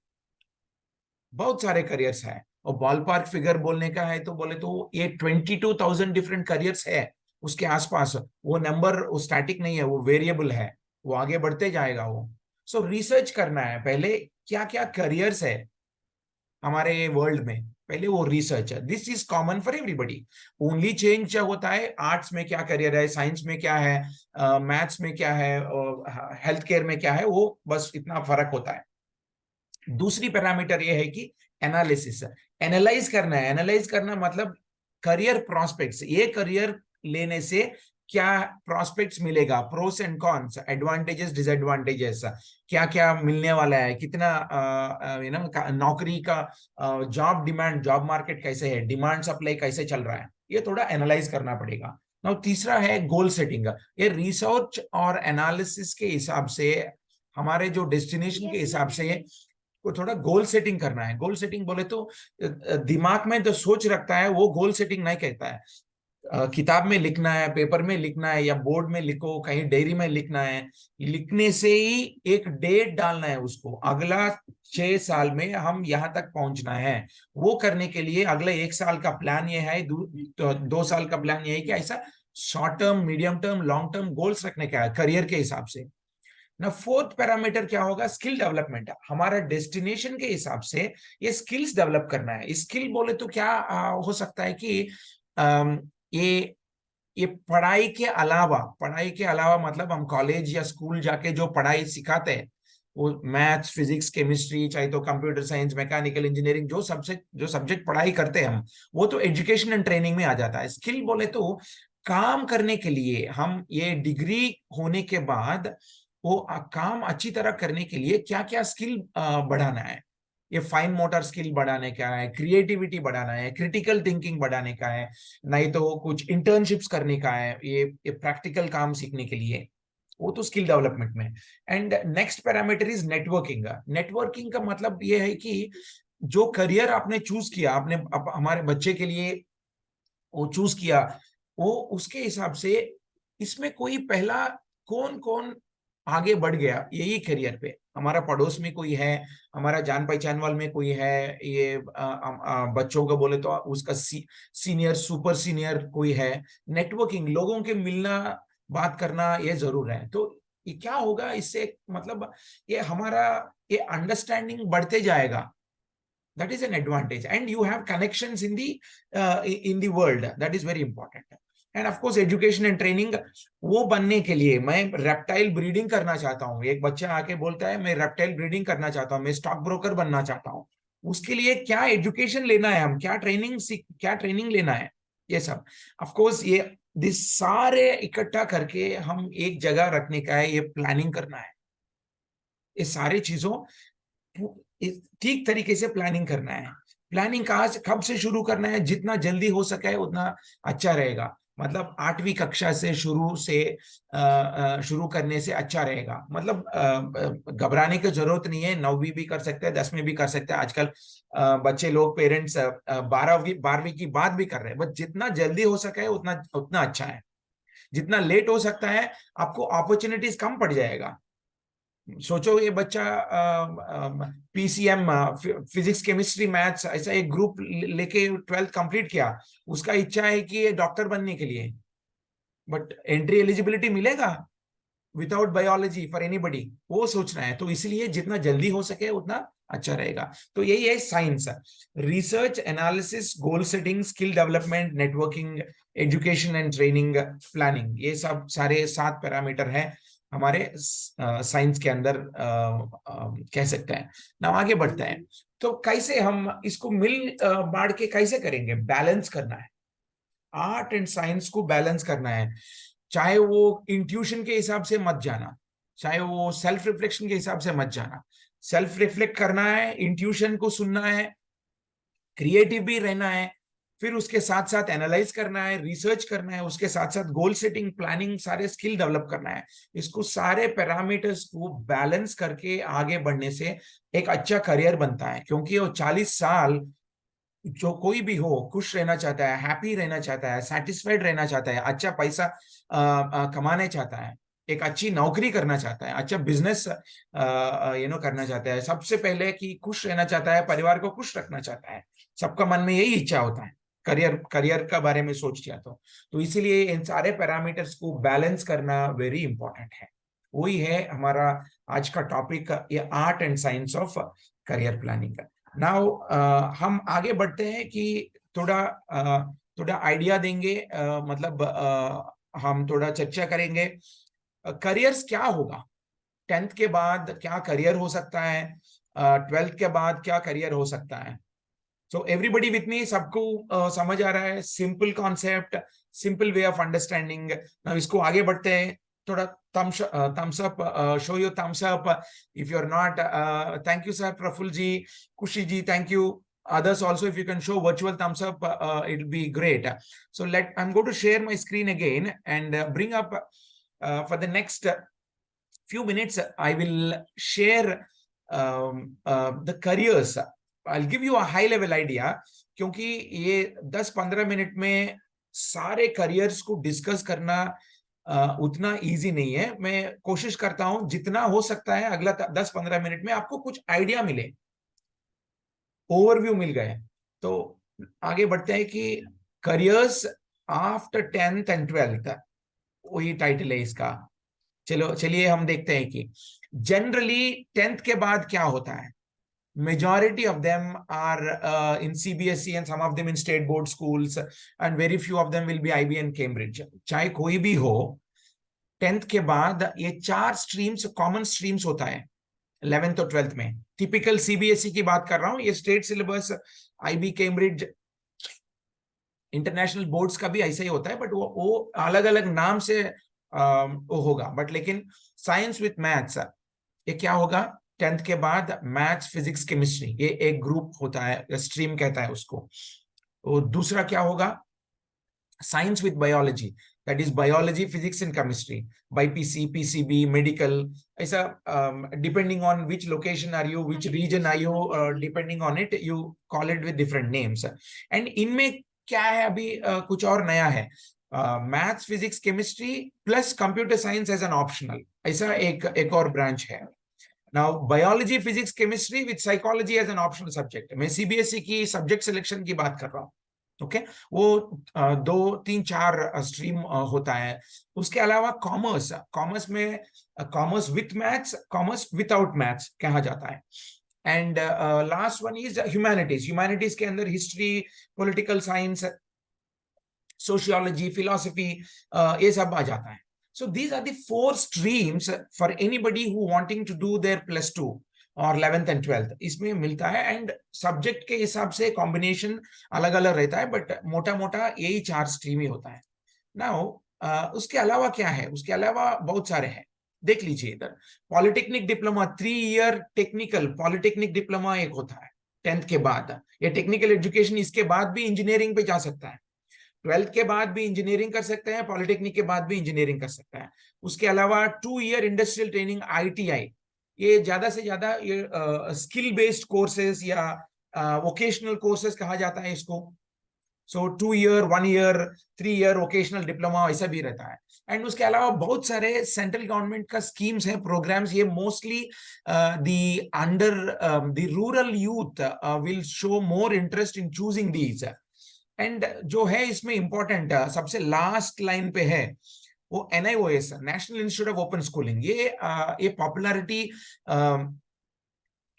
बहुत सारे करियर्स है, और बॉल पार्क फिगर बोलने का है तो बोले तो ये 22,000 डिफरेंट करियर्स है उसके आसपास। वो नंबर वो स्टैटिक नहीं है, वो वेरिएबल है, वो आगे बढ़ते जाएगा वो। सो रिसर्च करना है पहले क्या क्या करियर्स है हमारे वर्ल्ड में, पहले वो रिसर्च है। This is common for everybody. Only change होता है आर्ट्स में क्या करियर है, साइंस में क्या है, मैथ्स में क्या है, हेल्थ केयर में क्या है, वो बस इतना फर्क होता है। दूसरी पैरामीटर ये है कि एनालिसिस, एनालाइज करना है। एनालाइज करना मतलब करियर प्रॉस्पेक्ट्स, ये करियर लेने से क्या प्रॉस्पेक्ट्स मिलेगा, pros and cons, advantages, disadvantages, क्या क्या मिलने वाला है, कितना नौकरी का जॉब डिमांड, जॉब मार्केट कैसे है, डिमांड सप्लाई कैसे चल रहा है, ये थोड़ा एनालाइज करना पड़ेगा। नाउ तीसरा है गोल सेटिंग। ये रिसर्च और एनालिसिस के हिसाब से, हमारे जो डेस्टिनेशन के हिसाब से को थोड़ा गोल सेटिंग करना है। गोल सेटिंग बोले तो दिमाग में जो सोच रखता है वो गोल सेटिंग नहीं कहता है। किताब में लिखना है, पेपर में लिखना है, या बोर्ड में लिखो, कहीं डायरी में लिखना है। लिखने से ही एक डेट डालना है उसको, अगला 6 साल में हम यहाँ तक पहुंचना है। वो करने के लिए अगले 1 साल का प्लान ये है, 2 साल का प्लान ये है कि ऐसा short term, medium term, long term goals रखने का है करियर के हिसाब से ना। 4th पैरामीटर क्या होगा, स्किल डेवलपमेंट। हमारा डेस्टिनेशन के हिसाब से ये स्किल्स डेवलप करना है। स्किल बोले तो क्या हो सकता है कि ये पढ़ाई के अलावा मतलब हम कॉलेज या स्कूल जाके जो पढ़ाई सिखाते हैं, वो मैथ्स, फिजिक्स, केमिस्ट्री, चाहे तो कंप्यूटर साइंस, मैकेनिकल इंजीनियरिंग, जो सब्जेक्ट पढ़ाई करते हैं हम, वो तो एजुकेशन एंड ट्रेनिंग में आ जाता है। स्किल बोले तो काम करने के लिए, हम ये डिग्री होने के बाद वो काम अच्छी तरह करने के लिए क्या क्या स्किल बढ़ाना है। ये फाइन मोटर स्किल बढ़ाने का है, क्रिएटिविटी बढ़ाना है, क्रिटिकल थिंकिंग बढ़ाने का है, नहीं तो कुछ इंटर्नशिप्स करने का है, ये प्रैक्टिकल काम सीखने के लिए, वो तो स्किल डेवलपमेंट में। And next parameter is networking. Networking का मतलब ये है कि जो करियर आपने चूज किया, आपने हमारे बच्चे के लिए वो चूज किया, वो उसके हिसाब से इसमें कोई पहला कौन कौन आगे बढ़ गया यही करियर पे, हमारा पड़ोस में कोई है, हमारा जान पहचान वाल में कोई है, ये बच्चों को बोले तो उसका सीनियर, सुपर सीनियर कोई है। नेटवर्किंग, लोगों के मिलना, बात करना, ये जरूर है। तो ये क्या होगा इससे, मतलब ये हमारा ये अंडरस्टैंडिंग बढ़ते जाएगा। That is an advantage, and you have connections in the world. That is very important. And of course education and training, वो बनने के लिए मैं रेप्टाइल ब्रीडिंग करना चाहता हूँ, एक बच्चा आके बोलता है मैं रेप्टाइल ब्रीडिंग करना चाहता हूँ, मैं स्टॉक ब्रोकर बनना चाहता हूँ, उसके लिए क्या एजुकेशन लेना है, हम क्या ट्रेनिंग लेना है, ये सब ऑफ कोर्स ये सारे इकट्ठा करके हम एक जगह रखने का है, ये प्लानिंग करना है। ये सारी चीजों ठीक तरीके से प्लानिंग करना है। प्लानिंग कब से शुरू करना है, जितना जल्दी हो सके उतना अच्छा रहेगा। मतलब 8वीं कक्षा से शुरू करने से अच्छा रहेगा। मतलब घबराने की जरूरत नहीं है, 9वीं भी कर सकते हैं, 10वीं भी कर सकते हैं। आजकल बच्चे लोग, पेरेंट्स 12वीं की बात भी कर रहे हैं। बस जितना जल्दी हो सके उतना अच्छा है। जितना लेट हो सकता है आपको अपॉर्चुनिटीज कम पड़ जाएगा। सोचो ये बच्चा पीसीएम, फिजिक्स, केमिस्ट्री, मैथ्स, ऐसा एक ग्रुप लेके 12th कंप्लीट किया, उसका इच्छा है कि ये डॉक्टर बनने के लिए, बट एंट्री एलिजिबिलिटी मिलेगा विदाउट बायोलॉजी फॉर एनीबडी, वो सोचना है। तो इसलिए जितना जल्दी हो सके उतना अच्छा रहेगा। तो यही है science, research, analysis, goal setting, skill development, networking, education and training, planning, ये सब सारे 7 पैरामीटर हैं हमारे साइंस के अंदर, कह सकते हैं ना। आगे बढ़ते हैं तो कैसे हम इसको मिल बांट के कैसे करेंगे, बैलेंस करना है, आर्ट एंड साइंस को बैलेंस करना है। चाहे वो इंट्यूशन के हिसाब से मत जाना, चाहे वो सेल्फ रिफ्लेक्शन के हिसाब से मत जाना। सेल्फ रिफ्लेक्ट करना है, इंट्यूशन को सुनना है, क्रिएटिव भी रहना है, फिर उसके साथ साथ एनालाइज करना है, रिसर्च करना है, उसके साथ साथ गोल सेटिंग, प्लानिंग, सारे स्किल डेवलप करना है। इसको सारे पैरामीटर्स को बैलेंस करके आगे बढ़ने से एक अच्छा करियर बनता है। क्योंकि वो 40 साल जो कोई भी हो, खुश रहना चाहता है, हैप्पी रहना चाहता है, सेटिस्फाइड रहना चाहता है, अच्छा पैसा कमाना चाहता है, एक अच्छी नौकरी करना चाहता है, अच्छा बिजनेस करना चाहता है, सबसे पहले कि खुश रहना चाहता है, परिवार को खुश रखना चाहता है। सबका मन में यही इच्छा होता है करियर का बारे में सोच किया तो इसीलिए इन सारे पैरामीटर्स को बैलेंस करना वेरी इंपॉर्टेंट है। वही है हमारा आज का टॉपिक, ये art and science of career planning का। नाउ हम आगे बढ़ते हैं कि थोड़ा आइडिया देंगे, मतलब हम थोड़ा चर्चा करेंगे करियर्स क्या होगा, 10th के बाद क्या करियर हो सकता है, 12th के बाद क्या करियर हो सकता है। सो एवरीबडी विथ मी, सबको समझ आ रहा है, simple concept, simple way of understanding. Now इसको आगे बढ़ते हैं, थोड़ा thumbs up, show your thumbs up if you're not. Thank you sir, Praful ji, Kushi ji, thank you. Others also, if you can show virtual thumbs up, it'll be great. So I'm going to share my screen again and bring up for the next few minutes I will share the careers. I'll give you a high level idea, क्योंकि ये 10-15 मिनट में सारे करियर्स को डिस्कस करना उतना इजी नहीं है। मैं कोशिश करता हूं जितना हो सकता है अगला 10-15 मिनट में आपको कुछ आइडिया मिले, ओवरव्यू मिल गए। तो आगे बढ़ते हैं कि careers after 10th and 12th, वही टाइटल है इसका। चलिए हम देखते हैं कि जनरली 10th के बाद क्या होता है। Majority of them are in CBSE and some of them in state board schools, and very few of them will be IB and Cambridge. चाहे कोई भी हो, 10th के बाद ये 4 स्ट्रीम्स, कॉमन स्ट्रीम्स होता है। 11th और 12th में। टिपिकल सीबीएसई की बात कर रहा हूँ, ये state syllabus IB Cambridge international boards का भी ऐसा ही होता है, बट वो अलग अलग नाम से वो होगा। बट लेकिन साइंस विथ मैथ्स ये क्या होगा, 10th के बाद मैथ्स फिजिक्स केमिस्ट्री, ये एक ग्रुप होता है, स्ट्रीम कहता है उसको। और दूसरा क्या होगा, science with biology, that is biology physics and chemistry, BiPC, PCB, medical, ऐसा depending on which location are you, which region are you, depending on it you call it with different names. And इनमें क्या है अभी कुछ और नया है, maths physics chemistry plus computer science as an optional, ऐसा एक और ब्रांच है। Now biology physics chemistry with psychology as an optional subject, मैं सीबीएसई की सब्जेक्ट सिलेक्शन की बात कर रहा हूँ। ओके वो 2, 3, 4 स्ट्रीम होता है। उसके अलावा कॉमर्स, कॉमर्स में commerce with maths, commerce without maths कहा जाता है। And last one is humanities, humanities के अंदर history, political science, sociology, philosophy, ये सब आ जाता है। So these are the 4 streams for anybody who wanting to do their +2 और 11th and 12th इसमें मिलता है। एंड सब्जेक्ट के हिसाब से कॉम्बिनेशन अलग अलग रहता है, बट मोटा मोटा यही 4 स्ट्रीम ही होता है। नाउ उसके अलावा क्या है, उसके अलावा बहुत सारे हैं, देख लीजिए इधर। Polytechnic diploma, 3 year technical polytechnic diploma एक होता है 10th के बाद। ये टेक्निकल एजुकेशन, इसके बाद भी इंजीनियरिंग पे जा सकता है, 12th के बाद भी इंजीनियरिंग कर सकते हैं, पॉलिटेक्निक के बाद भी इंजीनियरिंग कर सकता है। उसके अलावा 2 ईयर इंडस्ट्रियल ट्रेनिंग ITI, ये ज्यादा से ज्यादा ये स्किल बेस्ड कोर्सेज या वोकेशनल कोर्सेज कहा जाता है इसको। सो 2 year, 1 year, 3 year vocational diploma ऐसा भी रहता है। एंड उसके अलावा बहुत सारे सेंट्रल गवर्नमेंट का स्कीम्स हैं, प्रोग्राम्स, ये mostly the rural youth will show more interest in choosing these. And जो है इसमें इंपॉर्टेंट सबसे लास्ट लाइन पे है वो NIOS, national institute of open schooling. ये पॉपुलैरिटी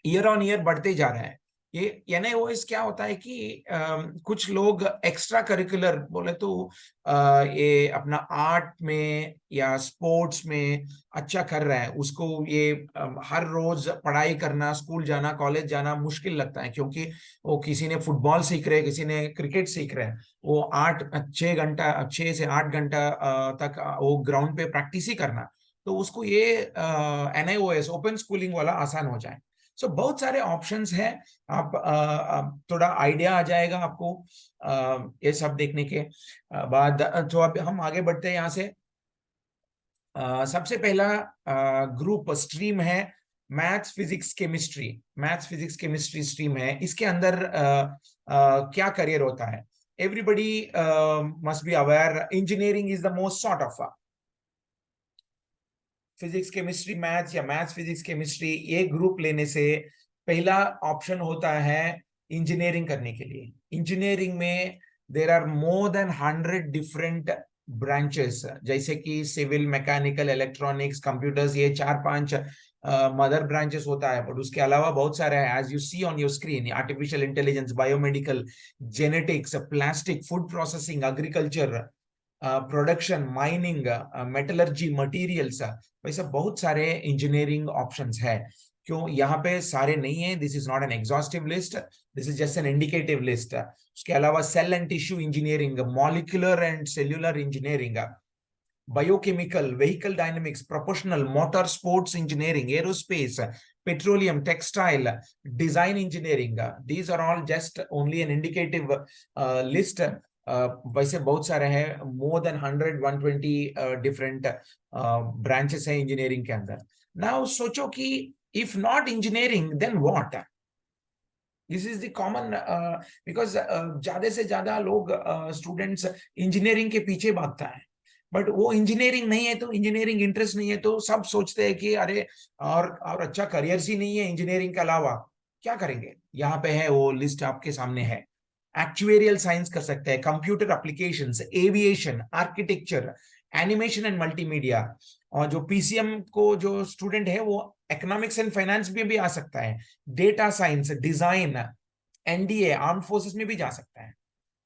ईयर ऑन ईयर बढ़ते जा रहा है। ये NIOS क्या होता है कि कुछ लोग एक्स्ट्रा करिकुलर बोले तो ये अपना आर्ट में या स्पोर्ट्स में अच्छा कर रहा है, उसको ये हर रोज पढ़ाई करना, स्कूल जाना, कॉलेज जाना मुश्किल लगता है, क्योंकि वो किसी ने फुटबॉल सीख रहे हैं, किसी ने क्रिकेट सीख रहे हैं, वो 6 से 8 घंटा तक वो ग्राउंड पे प्रैक्टिस ही करना, तो उसको ये NIOS ओपन स्कूलिंग वाला आसान हो जाए। सो बहुत सारे ऑप्शंस हैं, आप थोड़ा आइडिया आ जाएगा आपको ये सब देखने के बाद। तो अब हम आगे बढ़ते हैं यहाँ से। सबसे पहला ग्रुप स्ट्रीम है maths physics chemistry, maths physics chemistry stream है। इसके अंदर क्या करियर होता है, everybody must be aware, engineering is the most sort of physics chemistry maths या मैथ्स फिजिक्स केमिस्ट्री, ये ग्रुप लेने से पहला ऑप्शन होता है इंजीनियरिंग करने के लिए। इंजीनियरिंग में there are more than 100 different branches, जैसे कि सिविल, मैकेनिकल, इलेक्ट्रॉनिक्स, कंप्यूटर्स, ये 4-5 मदर ब्रांचेस होता है। बट उसके अलावा बहुत सारे हैं, as you see on your screen, artificial intelligence, biomedical, genetics, plastic, food processing, agriculture, production, mining, metallurgy, materials, वैसे बहुत सारे इंजीनियरिंग ऑप्शंस है। क्यों यहाँ पे सारे नहीं है, this is not an exhaustive list, this is just an indicative list. उसके अलावा cell and tissue engineering, molecular and cellular engineering, biochemical, vehicle dynamics, proportional, motor sports engineering, aerospace, petroleum, textile, design engineering, these are all just only an indicative list. वैसे बहुत सारे हैं, मोर देन 100-120 डिफरेंट ब्रांचेस हैं इंजीनियरिंग के अंदर। नाउ सोचो कि if not engineering then what, this is the common, because ज्यादा से ज्यादा लोग स्टूडेंट्स इंजीनियरिंग के पीछे भागता है, बट वो इंजीनियरिंग नहीं है तो, इंजीनियरिंग इंटरेस्ट नहीं है तो सब सोचते हैं कि अरे और अच्छा करियर ही नहीं है इंजीनियरिंग के अलावा, क्या करेंगे। यहाँ पे है वो लिस्ट आपके सामने है। एक्चुएरियल साइंस कर सकते हैं, computer applications, aviation, architecture, animation and multimedia, और जो PCM को जो स्टूडेंट है वो इकोनॉमिक्स एंड फाइनेंस में भी आ सकता है, data science, design, NDA, armed forces में भी जा सकता है।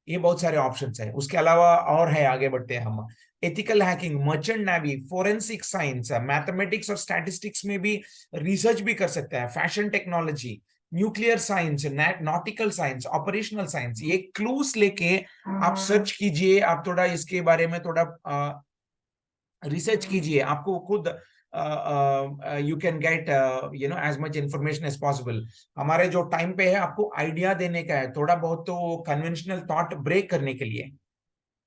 ये बहुत सारे ऑप्शंस है। उसके अलावा और है, आगे बढ़ते हैं हम। Ethical hacking, merchant navy, forensic science, mathematics और स्टैटिस्टिक्स में भी रिसर्च भी कर सकते हैं, fashion technology, nuclear science, nautical science, operational science. ये क्लूस लेके आप सर्च कीजिए, आप थोड़ा इसके बारे में थोड़ा रिसर्च कीजिए, आपको खुद you can get as much information as possible. हमारे जो टाइम पे है आपको आइडिया देने का है, थोड़ा बहुत तो कन्वेंशनल थॉट ब्रेक करने के लिए,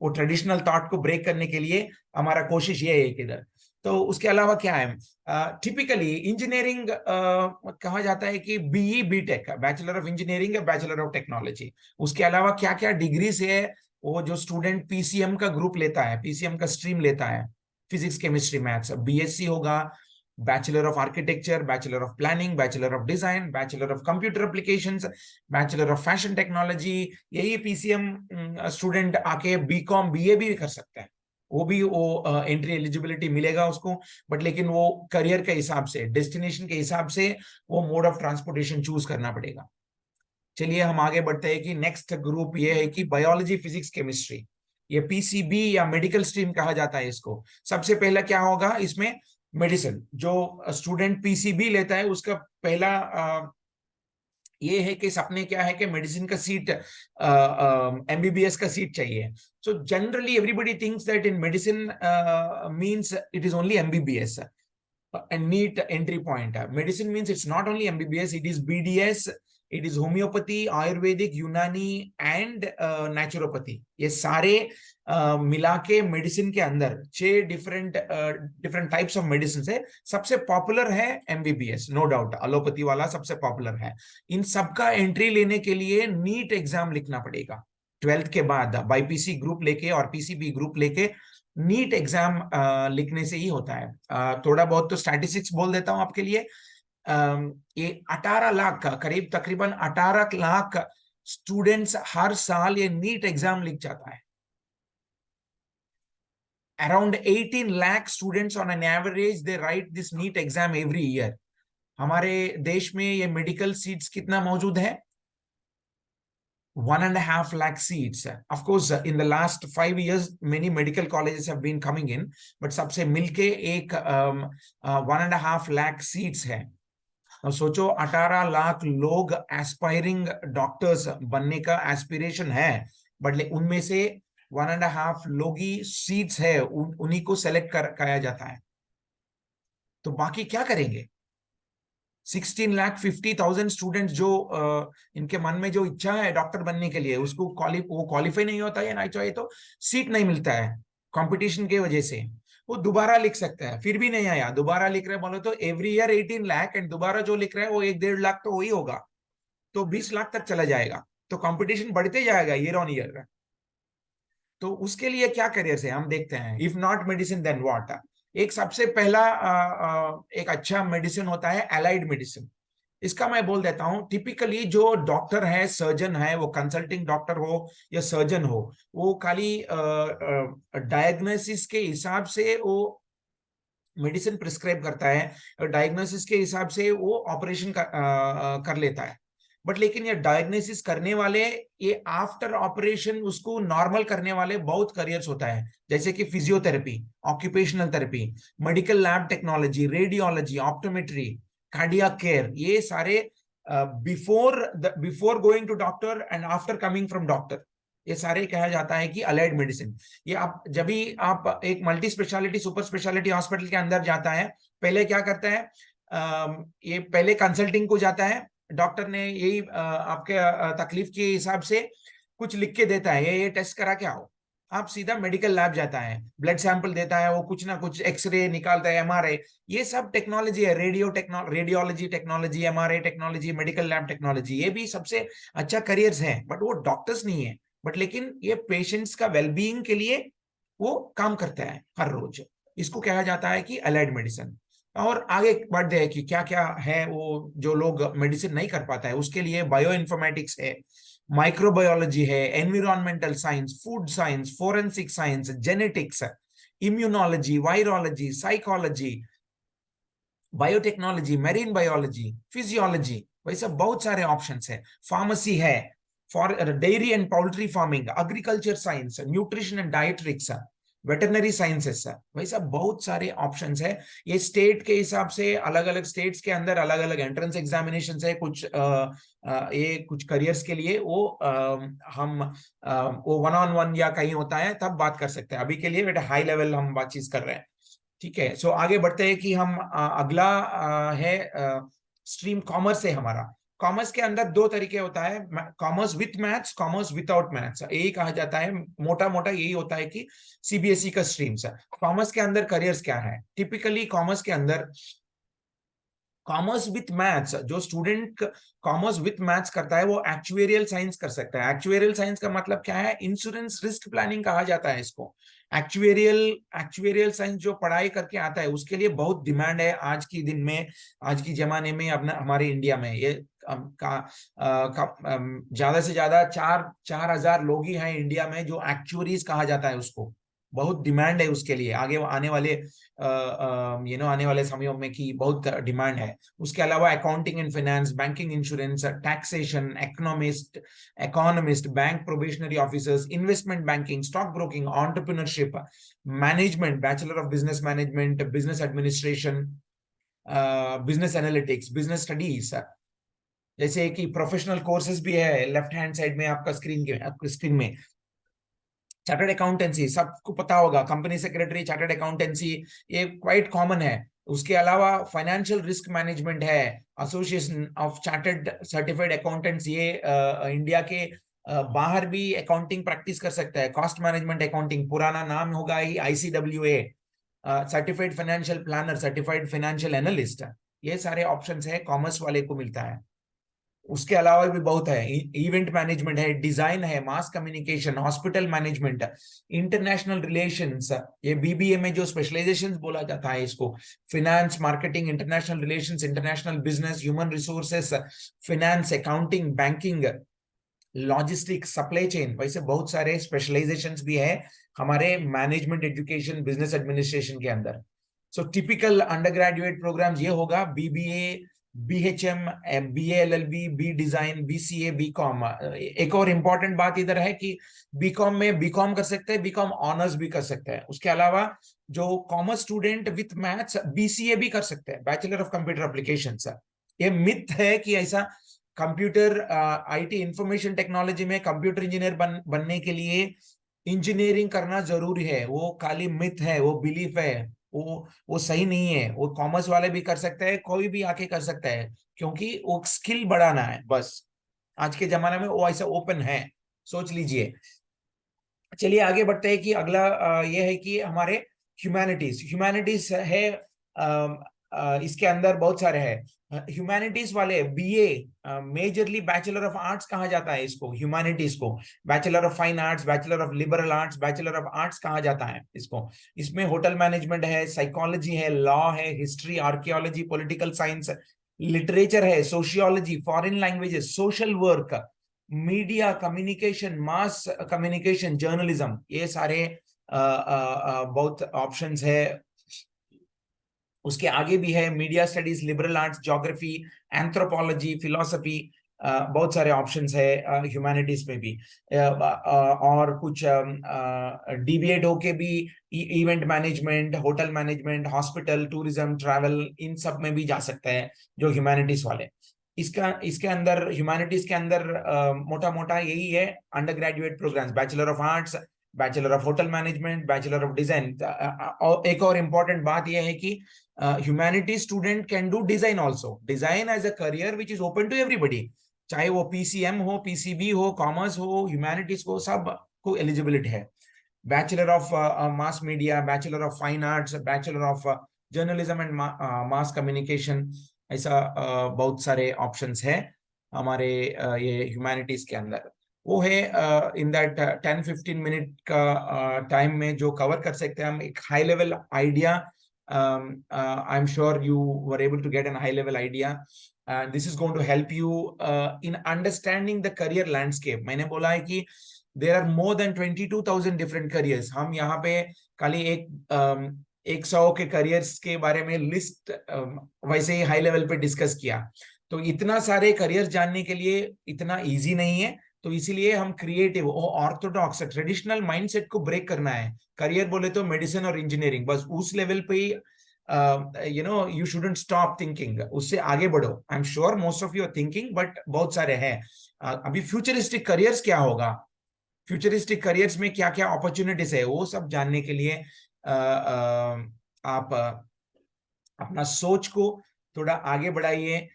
वो ट्रेडिशनल थॉट को ब्रेक करने के लिए हमारा कोशिश ये है किधर। तो उसके अलावा क्या है, टिपिकली इंजीनियरिंग कहा जाता है कि BE BTech, bachelor of engineering या बैचलर ऑफ टेक्नोलॉजी। उसके अलावा क्या क्या डिग्रीज है, वो जो स्टूडेंट पीसीएम का ग्रुप लेता है, पीसीएम का स्ट्रीम लेता है, फिजिक्स केमिस्ट्री मैथ्स, बीएससी होगा, bachelor of architecture, bachelor of planning, bachelor of design, bachelor of computer applications, bachelor of fashion technology. यही पीसीएम स्टूडेंट आके बीकॉम बीए भी कर सकता है, वो भी वो एंट्री एलिजिबिलिटी मिलेगा उसको, बट लेकिन वो करियर के हिसाब से, डेस्टिनेशन के हिसाब से वो मोड ऑफ ट्रांसपोर्टेशन चूज करना पड़ेगा। चलिए हम आगे बढ़ते हैं कि नेक्स्ट ग्रुप ये है कि बायोलॉजी, फिजिक्स, केमिस्ट्री, ये पीसीबी या मेडिकल स्ट्रीम कहा जाता है इसको। सबसे पहला क्या होगा इसमें, मेडिसिन। जो स्टूडेंट पीसीबी लेता है उसका पहला ये है कि सपने क्या है कि मेडिसिन का सीट, एमबीबीएस का सीट चाहिए। So generally everybody thinks that in medicine means it is only MBBS and neat entry point. Medicine means it's not only MBBS, it is BDS, it is homeopathy, Ayurvedic, Unani and naturopathy. ये सारे मिला के मेडिसिन के अंदर 6 डिफरेंट टाइप्स ऑफ मेडिसिन है। सबसे पॉपुलर है एमबीबीएस, नो डाउट, एलोपैथी वाला सबसे पॉपुलर है। इन सबका एंट्री लेने के लिए नीट एग्जाम लिखना पड़ेगा 12th के बाद, बाईपीसी ग्रुप लेके और पीसीबी ग्रुप लेके नीट एग्जाम लिखने से ही होता है। थोड़ा बहुत तो स्टैटिस्टिक्स बोल देता हूं आपके लिए। ये 18 लाख करीब तकरीबन 18 लाख स्टूडेंट्स हर साल ये नीट एग्जाम लिख जाता है। Around 18 lakh students on an average they write this NEET exam every year. हमारे देश में ये मेडिकल सीट्स कितना मौजूद है, 1.5 lakh seats. Of course, in the last 5 years, many medical colleges have been coming in, but सबसे मिलके एक 1.5 lakh seats है। सोचो 18 लाख लोग एस्पायरिंग डॉक्टर्स बनने का एस्पिरेशन है, बट उनमें से 1.5 लोग ही सीट्स है, उन्हीं को सेलेक्ट कराया जाता है। तो बाकी क्या करेंगे? 16,50,000 स्टूडेंट्स जो इनके मन में जो इच्छा है डॉक्टर बनने के लिए, उसको वो क्वालिफाई नहीं होता है ना, चाहिए तो सीट नहीं मिलता है कंपटीशन की वजह से, वो दोबारा लिख सकता है, फिर भी नहीं आया, दोबारा लिख रहे बोलो तो एवरी ईयर 18 लाख एंड दोबारा जो लिख रहा है वो 1-1.5 लाख तो वही होगा, तो 20 लाख तक चला जाएगा। तो कंपटीशन बढ़ते जाएगा ईयर ऑन ईयर। तो उसके लिए क्या करियर है हम देखते हैं। If not medicine then what? एक सबसे पहला एक अच्छा मेडिसिन होता है एलाइड मेडिसिन। इसका मैं बोल देता हूं, टिपिकली जो डॉक्टर है, सर्जन है, वो कंसल्टिंग डॉक्टर हो या सर्जन हो, वो खाली डायग्नोसिस के हिसाब से वो मेडिसिन प्रिस्क्राइब करता है, डायग्नोसिस के हिसाब से वो ऑपरेशन कर लेता है। बट लेकिन ये डायग्नोसिस करने वाले, ये आफ्टर ऑपरेशन उसको नॉर्मल करने वाले बहुत करियर्स होता है, जैसे कि physiotherapy, occupational therapy, medical lab technology, radiology, optometry, cardiac care, ये सारे before going to doctor and after coming from doctor, ये सारे कहा जाता है कि अलाइड मेडिसिन। ये आप जब भी आप एक multi speciality super speciality hospital के अंदर जाता है, पहले क्या करता है, ये पहले कंसल्टिंग को जाता है, डॉक्टर ने यही आपके तकलीफ के हिसाब से कुछ लिख के देता है, ये टेस्ट करा के आओ। आप सीधा मेडिकल लैब जाता है, ब्लड सैंपल देता है, वो कुछ ना कुछ एक्सरे निकालता है, एमआरआई, ये सब टेक्नोलॉजी है, radiology technology, MRI technology, medical lab technology, ये भी सबसे अच्छा करियर्स है, बट वो डॉक्टर्स नहीं है, बट लेकिन ये पेशेंट्स का वेलबीइंग के लिए वो काम करता है हर रोज। इसको कहा जाता है कि अलाइड मेडिसिन। और आगे बढ़ते हैं कि क्या क्या है वो जो लोग मेडिसिन नहीं कर पाता है, उसके लिए बायो इन्फॉर्मेटिक्स है, माइक्रोबायोलॉजी है, environmental science, food science, forensic science, genetics, immunology, virology, psychology, biotechnology, marine biology, physiology, वैसे बहुत सारे ऑप्शंस है। फार्मेसी है, for dairy and poultry farming, agriculture science, nutrition and dietetics, veterinary sciences, वैसा बहुत सारे ऑप्शंस है। ये स्टेट के हिसाब से अलग अलग स्टेट्स के अंदर अलग अलग एंट्रेंस एग्जामिनेशन है। कुछ ये कुछ करियर्स के लिए वो हम वो 1-on-1 या कहीं होता है तब बात कर सकते हैं। अभी के लिए बेटा हाई लेवल हम बातचीत कर रहे हैं, ठीक है। सो आगे बढ़ते हैं कि हम अगला है स्ट्रीम कॉमर्स है हमारा। कॉमर्स के अंदर दो तरीके होता है, commerce with maths, commerce without maths, यही कहा जाता है। मोटा मोटा यही होता है कि सीबीएसई का स्ट्रीम्स है। कॉमर्स के अंदर करियर्स क्या है? टिपिकली कॉमर्स के अंदर कॉमर्स विथ मैथ्स, जो स्टूडेंट कॉमर्स विथ मैथ्स करता है वो एक्चुएरियल साइंस कर सकता है। एक्चुएरियल साइंस का मतलब क्या है? इंश्योरेंस रिस्क प्लानिंग कहा जाता है इसको। एक्चुएरियल साइंस जो पढ़ाई करके आता है उसके लिए बहुत डिमांड है आज की दिन में, आज की जमाने में, अपना हमारे इंडिया में। ये ज्यादा से ज्यादा 4,000 लोग ही हैं इंडिया में जो एक्चुअरीज कहा जाता है उसको। बहुत डिमांड है उसके लिए, आगे आने वाले आने वाले समयों में की बहुत डिमांड है। उसके अलावा accounting and finance, banking, insurance, taxation, economist, bank probationary officers, investment banking, stock broking, entrepreneurship, management, bachelor of business management, business administration, business analytics, business studies, जैसे कि प्रोफेशनल कोर्सेज भी है लेफ्ट हैंड साइड में आपका स्क्रीन में। चार्टर्ड अकाउंटेंसी सबको पता होगा, कंपनी सेक्रेटरी, चार्टर्ड अकाउंटेंसी, ये क्वाइट कॉमन है। उसके अलावा फाइनेंशियल रिस्क मैनेजमेंट है, association of chartered certified accountants, ये इंडिया के बाहर भी अकाउंटिंग प्रैक्टिस कर सकता है। कॉस्ट मैनेजमेंट अकाउंटिंग, पुराना नाम होगा ही ICWA, certified financial planner, certified financial analyst, ये सारे ऑप्शंस है कॉमर्स वाले को मिलता है। उसके अलावा भी बहुत है, इवेंट मैनेजमेंट है, डिजाइन है, mass communication, hospital management, international relations, ये बीबीए में जो स्पेशलाइजेशंस बोला जाता है इसको, finance, marketing, international relations, international business, human resources, finance, accounting, banking, logistics, supply chain, वैसे बहुत सारे स्पेशलाइजेशंस भी है हमारे मैनेजमेंट एजुकेशन, बिजनेस एडमिनिस्ट्रेशन के अंदर। सो टिपिकल अंडर ग्रेजुएट प्रोग्राम ये होगा, BBA, BHM, BA LLB, B design, BCA, BCom। एक और इम्पोर्टेंट बात इधर है कि BCom में BCom कर सकते हैं, BCom ऑनर्स भी कर सकते हैं। उसके अलावा जो commerce student with maths BCA भी कर सकते हैं, बैचलर ऑफ कंप्यूटर एप्लीकेशंस। ये मिथ है कि ऐसा कंप्यूटर IT इंफॉर्मेशन टेक्नोलॉजी में कंप्यूटर इंजीनियर बनने के लिए इंजीनियरिंग करना जरूरी है, वो खाली मिथ है, वो बिलीफ है, वो सही नहीं है। वो कॉमर्स वाले भी कर सकते हैं, कोई भी आके कर सकता है, क्योंकि वो स्किल बढ़ाना है बस। आज के जमाने में वो ऐसा ओपन है, सोच लीजिए। चलिए आगे बढ़ते हैं कि अगला ये है कि हमारे ह्यूमैनिटीज है। इसके अंदर बहुत सारे हैं ह्यूमैनिटीज वाले। BA majorly bachelor of arts कहा जाता है इसको, ह्यूमैनिटीज को। Bachelor of fine arts, bachelor of liberal arts, bachelor of arts कहा जाता है इसको। इसमें होटल मैनेजमेंट है, साइकोलॉजी है, लॉ है, history, archaeology, political science, literature है, sociology, foreign languages, social work, media communication, mass communication, journalism, ये सारे बहुत ऑप्शंस है। उसके आगे भी है media studies, liberal arts, geography, anthropology, philosophy, बहुत सारे ऑप्शंस है ह्यूमैनिटीज में भी। और कुछ DBA होके भी event management, hotel management, hospital, tourism, travel, इन सब में भी जा सकते हैं जो ह्यूमैनिटीज वाले। इसके अंदर ह्यूमैनिटीज के अंदर मोटा मोटा यही है undergraduate programs, bachelor of arts, bachelor of hotel management, bachelor of design. एक और इम्पोर्टेंट बात यह है कि humanities student can do design also. Design as a career which is open to everybody, चाहे वो PCM हो, PCB हो, कॉमर्स हो, ह्यूमैनिटीज को, सब को एलिजिबिलिटी है। Bachelor of mass media, bachelor of fine arts, bachelor of journalism and mass communication, ऐसा बहुत सारे ऑप्शंस है हमारे ये ह्यूमैनिटीज के अंदर। वो है इन दैट 10-15 मिनट का टाइम में जो कवर कर सकते हैं हम एक high level idea. I am sure you were able to get an high level idea. This is going to help you in understanding the career landscape. मैंने बोला है कि there are more than 22,000 different careers. हम यहाँ पे खाली 100 के करियर्स के बारे में लिस्ट वैसे ही हाई लेवल पे डिस्कस किया। तो इतना सारे करियर जानने के लिए इतना इजी नहीं है, तो इसीलिए हम क्रिएटिव, ऑर्थोडॉक्स ट्रेडिशनल माइंडसेट को ब्रेक करना है। करियर बोले तो मेडिसिन और इंजीनियरिंग, बस उस लेवल पे ही यू शुडंट स्टॉप थिंकिंग, उससे आगे बढ़ो। I am sure most of you are thinking, but बहुत सारे हैं। अभी फ्यूचरिस्टिक करियर्स क्या होगा, फ्यूचरिस्टिक करियर्स में क्या क्या अपॉर्चुनिटीज है, वो सब जानने के लिए आप अपना सोच को थोड़ा आगे बढ़ाइए।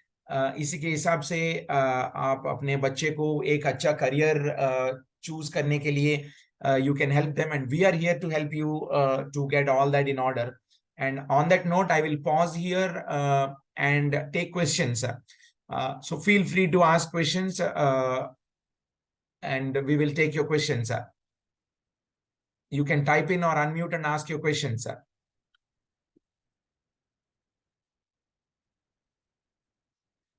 इसी के हिसाब से आप अपने बच्चे को एक अच्छा करियर चूज करने के लिए you can help them, and we are here to help you to get all that in order. And on that note, I will pause here and take questions. So feel free to ask questions and we will take your questions. You can type in or unmute and ask your questions.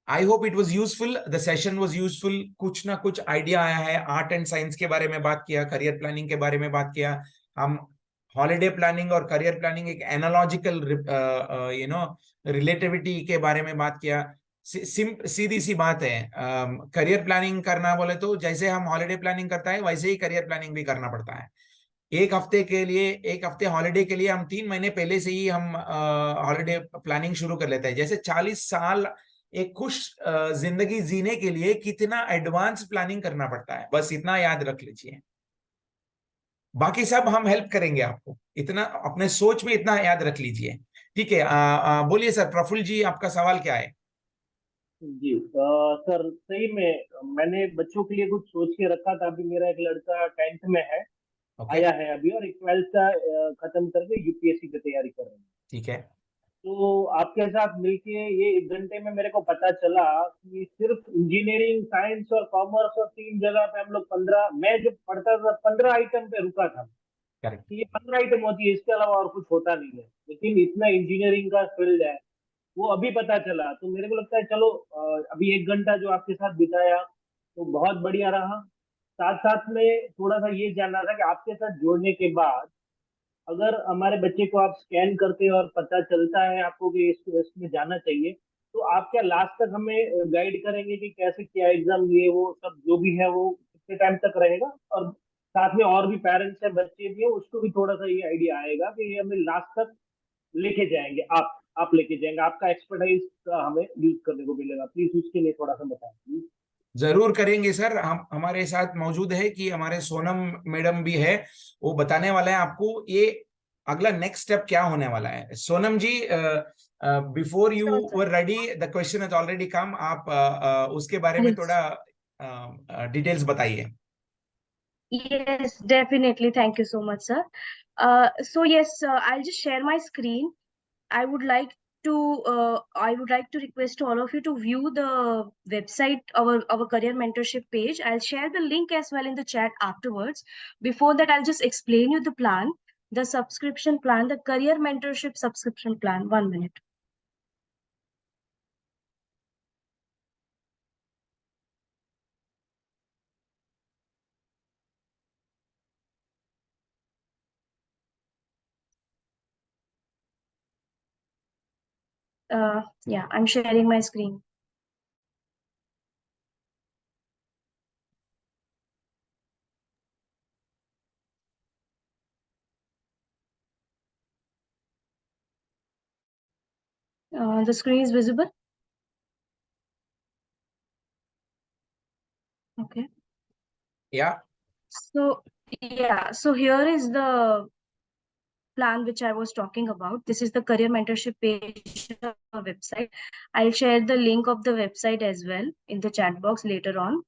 I hope it was useful. The session was useful. कुछ ना कुछ आइडिया आया है। आर्ट एंड साइंस के बारे में बात किया, करियर प्लानिंग के बारे में बात किया। हम हॉलिडे प्लानिंग और करियर प्लानिंग एक एनालॉजिकल रिलेटिविटी के बारे में बात किया। सीधी सी बात है, करियर प्लानिंग करना बोले तो जैसे हम हॉलिडे प्लानिंग करता है वैसे ही करियर प्लानिंग भी करना पड़ता है। एक हफ्ते हॉलिडे के लिए हम 3 महीने पहले से ही हम हॉलिडे प्लानिंग शुरू कर लेते हैं। जैसे 40 साल एक खुश जिंदगी जीने के लिए कितना एडवांस प्लानिंग करना पड़ता है, बस इतना याद रख लीजिए। बाकी सब हम हेल्प करेंगे आपको, इतना अपने सोच में इतना याद रख लीजिए। ठीक है, बोलिए सर। प्रफुल्ल जी, आपका सवाल क्या है? जी सर, सही में मैंने बच्चों के लिए कुछ सोच के रखा था। अभी मेरा एक लड़का 10th में है, ओके, आया है अभी, और एक 12th का खत्म करके यूपीएससी की तैयारी कर रहे हैं। ठीक है। तो आपके साथ मिलके ये 1 घंटे में मेरे को पता चला कि सिर्फ इंजीनियरिंग, साइंस और कॉमर्स और 3 जगह पे हम लोग 15, मैं जब पढ़ता था 15 आइटम पे रुका था करेक्ट। कि ये 15 आइटम होती है, इसके अलावा और कुछ होता नहीं है। लेकिन इतना इंजीनियरिंग का फील्ड है, वो अभी पता चला। तो मेरे को लगता है चलो अभी 1 घंटा जो आपके साथ बिताया तो बहुत बढ़िया रहा। साथ साथ में थोड़ा सा ये जानना था कि आपके साथ जोड़ने के बाद अगर हमारे बच्चे को आप स्कैन करते हैं और पता चलता है आपको कि इसको इसमें जाना चाहिए, तो आप क्या लास्ट तक हमें गाइड करेंगे कि कैसे क्या एग्जाम, ये वो सब जो भी है वो कितने टाइम तक रहेगा? और साथ में और भी पेरेंट्स हैं, बच्चे भी हैं, उसको भी थोड़ा सा ये आइडिया आएगा कि ये हमें लास्ट तक लेके जाएंगे, आप लेके जाएंगे, आपका एक्सपर्टाइज का हमें यूज करने को मिलेगा। प्लीज उसके लिए थोड़ा सा बताएं। जरूर करेंगे सर। हम हमारे साथ मौजूद है कि हमारे सोनम मैडम भी है, वो बताने वाले हैं आपको ये अगला नेक्स्ट स्टेप क्या होने वाला है। Sonam ji, before you Sure, sir. Were ready, the question has already come. आप उसके बारे में Yes. थोड़ा डिटेल्स बताइए। Yes, definitely. Thank you so much, sir. So yes, I'll just share my screen. I would like I would like to request all of you to view the website, our career mentorship page. I'll share the link as well in the chat afterwards. Before that, I'll just explain you the plan, the subscription plan, the career mentorship subscription plan. 1 minute. Yeah, I'm sharing my screen. The screen is visible. Okay. Yeah. So yeah, so here is the plan which I was talking about. This is the career mentorship page website. I'll share the link of the website as well in the chat box later on.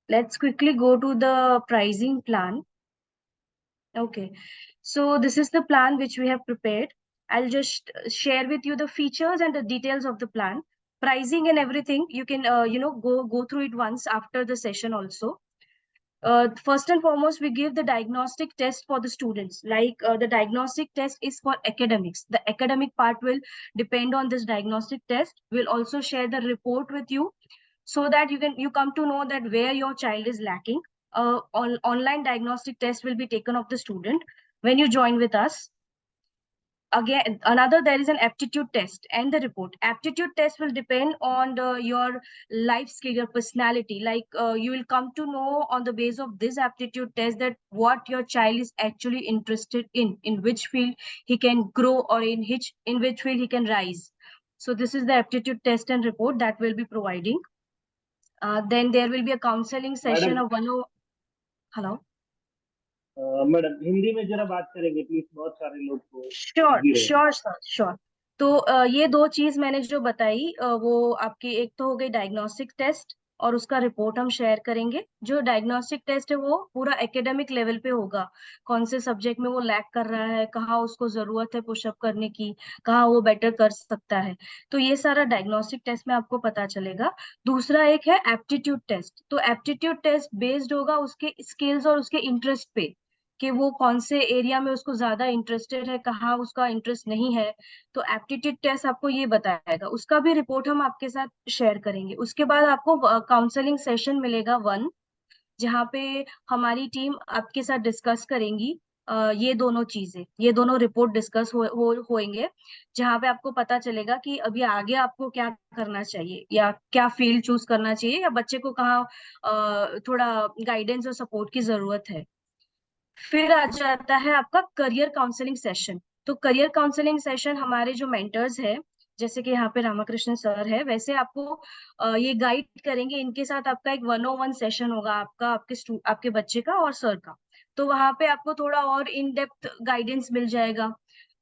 Let's quickly go to the pricing plan. Okay, so this is the plan which we have prepared. I'll just share with you the features and the details of the plan. Pricing and everything, you can go through it once after the session also. First and foremost, we give the diagnostic test for the students. Like the diagnostic test is for academics. The academic part will depend on this diagnostic test. We'll also share the report with you so that you come to know that where your child is lacking. Online diagnostic test will be taken of the student when you join with us. again another, there is an aptitude test and the report. Aptitude test will depend on your life skill, your personality. Like you will come to know on the base of this aptitude test that what your child is actually interested in which field he can grow, or in which field he can rise. So this is the aptitude test and report that we'll be providing. Then there will be a counseling session Madam, of one. Hello. Madam Hindi में जरा बात करेंगे प्लीज, बहुत सारे लोग को श्योर बिजी रहे। Sure sir sure. तो ये दो चीज मैंने जो बताई वो आपकी, एक तो हो गई डायग्नोस्टिक टेस्ट और उसका रिपोर्ट हम शेयर करेंगे। जो डायग्नोस्टिक टेस्ट है वो पूरा एकेडमिक लेवल पे होगा, कौन से सब्जेक्ट में वो लैक कर रहा है, कहाँ उसको जरूरत है पुशअप करने की, कहाँ वो बेटर कर सकता है। तो ये सारा डायग्नोस्टिक टेस्ट में आपको पता चलेगा। दूसरा एक है एप्टीट्यूड टेस्ट। तो एप्टीट्यूड टेस्ट बेस्ड होगा उसके स्किल्स और उसके इंटरेस्ट पे, कि वो कौन से एरिया में उसको ज्यादा इंटरेस्टेड है, कहाँ उसका इंटरेस्ट नहीं है। तो एप्टीट्यूड टेस्ट आपको ये बताएगा, उसका भी रिपोर्ट हम आपके साथ शेयर करेंगे। उसके बाद आपको काउंसलिंग सेशन मिलेगा 1, जहाँ पे हमारी टीम आपके साथ डिस्कस करेंगी ये दोनों चीजें, ये दोनों रिपोर्ट डिस्कस होंगे, जहाँ पे आपको पता चलेगा कि अभी आगे आपको क्या करना चाहिए, या क्या फील्ड चूज करना चाहिए, या बच्चे को कहाँ थोड़ा गाइडेंस और सपोर्ट की जरूरत है। फिर आ जाता है आपका करियर काउंसलिंग सेशन। तो करियर काउंसलिंग सेशन हमारे जो मेंटर्स है, जैसे कि यहाँ पे रामाकृष्णन सर है, वैसे आपको ये गाइड करेंगे। इनके साथ आपका एक 101 सेशन होगा, आपके बच्चे का और सर का। तो वहां पे आपको थोड़ा और इन डेप्थ गाइडेंस मिल जाएगा।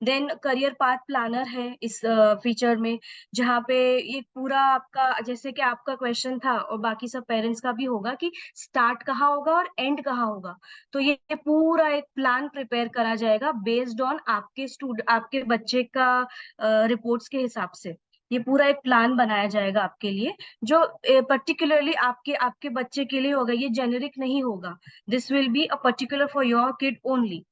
देन करियर पाथ प्लानर है इस फीचर में, जहाँ पे ये पूरा आपका, जैसे कि आपका क्वेश्चन था और बाकी सब पेरेंट्स का भी होगा कि स्टार्ट कहाँ होगा और एंड कहाँ होगा। तो ये पूरा एक प्लान प्रिपेयर करा जाएगा बेस्ड ऑन आपके बच्चे का रिपोर्ट्स के हिसाब से। ये पूरा एक प्लान बनाया जाएगा आपके लिए, जो पर्टिकुलरली आपके आपके बच्चे के लिए होगा, ये जेनेरिक नहीं होगा। This will be a particular for your kid only.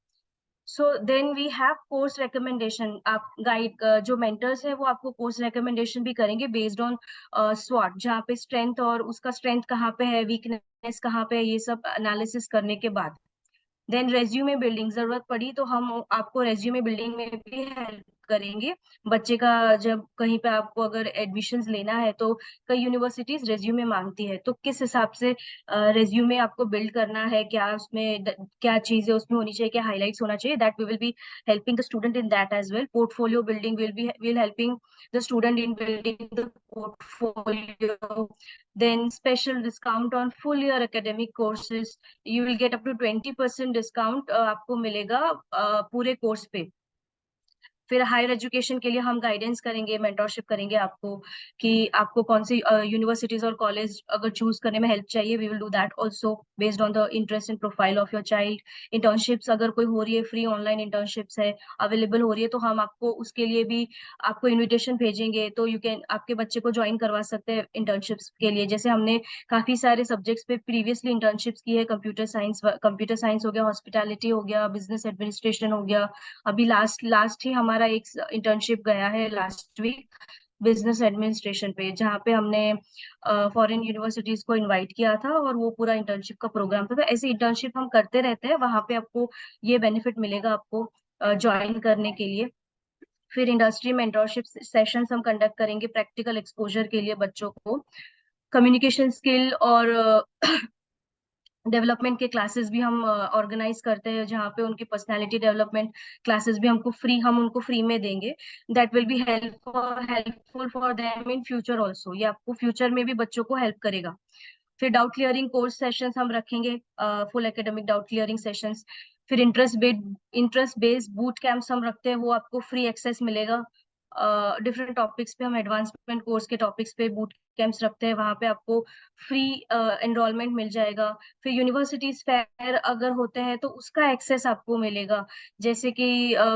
So then we have course recommendation. आप गाइड जो मेंटर्स है वो आपको कोर्स रिकमेंडेशन भी करेंगे बेस्ड ऑन स्वॉट, जहाँ पे स्ट्रेंथ और उसका स्ट्रेंथ कहाँ पे है, वीकनेस कहाँ पे है, ये सब एनालिसिस करने के बाद। देन रेज्यूमे बिल्डिंग, जरूरत पड़ी तो हम आपको रेज्यूमे बिल्डिंग में भी हेल्प करेंगे। बच्चे का जब कहीं पे आपको अगर एडमिशंस लेना है तो कई यूनिवर्सिटीज रेज्यूमे मांगती है, तो किस हिसाब से रेज्यूमे आपको बिल्ड करना है, क्या उसमें क्या चीजें उसमें होनी चाहिए, क्या हाईलाइट्स होना चाहिए, that we will be helping the student in that as well. Portfolio building will helping the student in building the portfolio. Then special discount on full year academic courses, you will get up to 20% discount आपको मिलेगा पूरे कोर्स पे। फिर हायर एजुकेशन के लिए हम गाइडेंस करेंगे, मेंटरशिप करेंगे आपको, कि आपको कौन सी यूनिवर्सिटीज और कॉलेज अगर चूज करने में हेल्प चाहिए, we will do that also based on the interest and profile of your child. Internships अगर कोई हो रही है, फ्री ऑनलाइन इंटर्नशिप्स है अवेलेबल हो रही है, तो हम आपको उसके लिए भी आपको इन्विटेशन भेजेंगे, तो यू कैन आपके बच्चे को ज्वाइन करवा सकते हैं इंटर्नशिप्स के लिए। जैसे हमने काफी सारे सब्जेक्ट्स पे प्रीवियसली इंटर्नशिप्स की है, कंप्यूटर साइंस हो गया, हॉस्पिटैलिटी हो गया, बिजनेस एडमिनिस्ट्रेशन हो गया। अभी लास्ट ही हमारा एक इंटर्नशिप गया है लास्ट वीक बिजनेस एडमिनिस्ट्रेशन पे, जहाँ पे हमने फॉरेन यूनिवर्सिटीज को इनवाइट किया था और वो पूरा इंटर्नशिप का प्रोग्राम था। तो ऐसे इंटर्नशिप हम करते रहते हैं, वहां पे आपको ये बेनिफिट मिलेगा आपको ज्वाइन करने के लिए। फिर इंडस्ट्री मेंटरशिप सेशंस हम कंडक्ट करेंगे प्रैक्टिकल एक्सपोजर के लिए बच्चों को। कम्युनिकेशन स्किल और डेवलपमेंट के क्लासेस भी हम ऑर्गेनाइज करते हैं, जहाँ पे उनकी पर्सनालिटी डेवलपमेंट क्लासेस भी हम उनको फ्री में देंगे। That will be helpful for them in future also, ये आपको फ्यूचर में भी बच्चों को हेल्प करेगा। फिर डाउट क्लियरिंग कोर्स सेशंस हम रखेंगे, full academic doubt clearing sessions. फिर इंटरेस्ट बेस्ड बूट कैंप्स हम रखते हैं, वो आपको फ्री एक्सेस मिलेगा। डिफरेंट टॉपिक्स पे हम एडवांसमेंट कोर्स के टॉपिक्स पे बूट कैंप्स रखते हैं, वहां पे आपको फ्री एनरोलमेंट मिल जाएगा। फिर यूनिवर्सिटीज फेयर अगर होते हैं तो उसका एक्सेस आपको मिलेगा, जैसे कि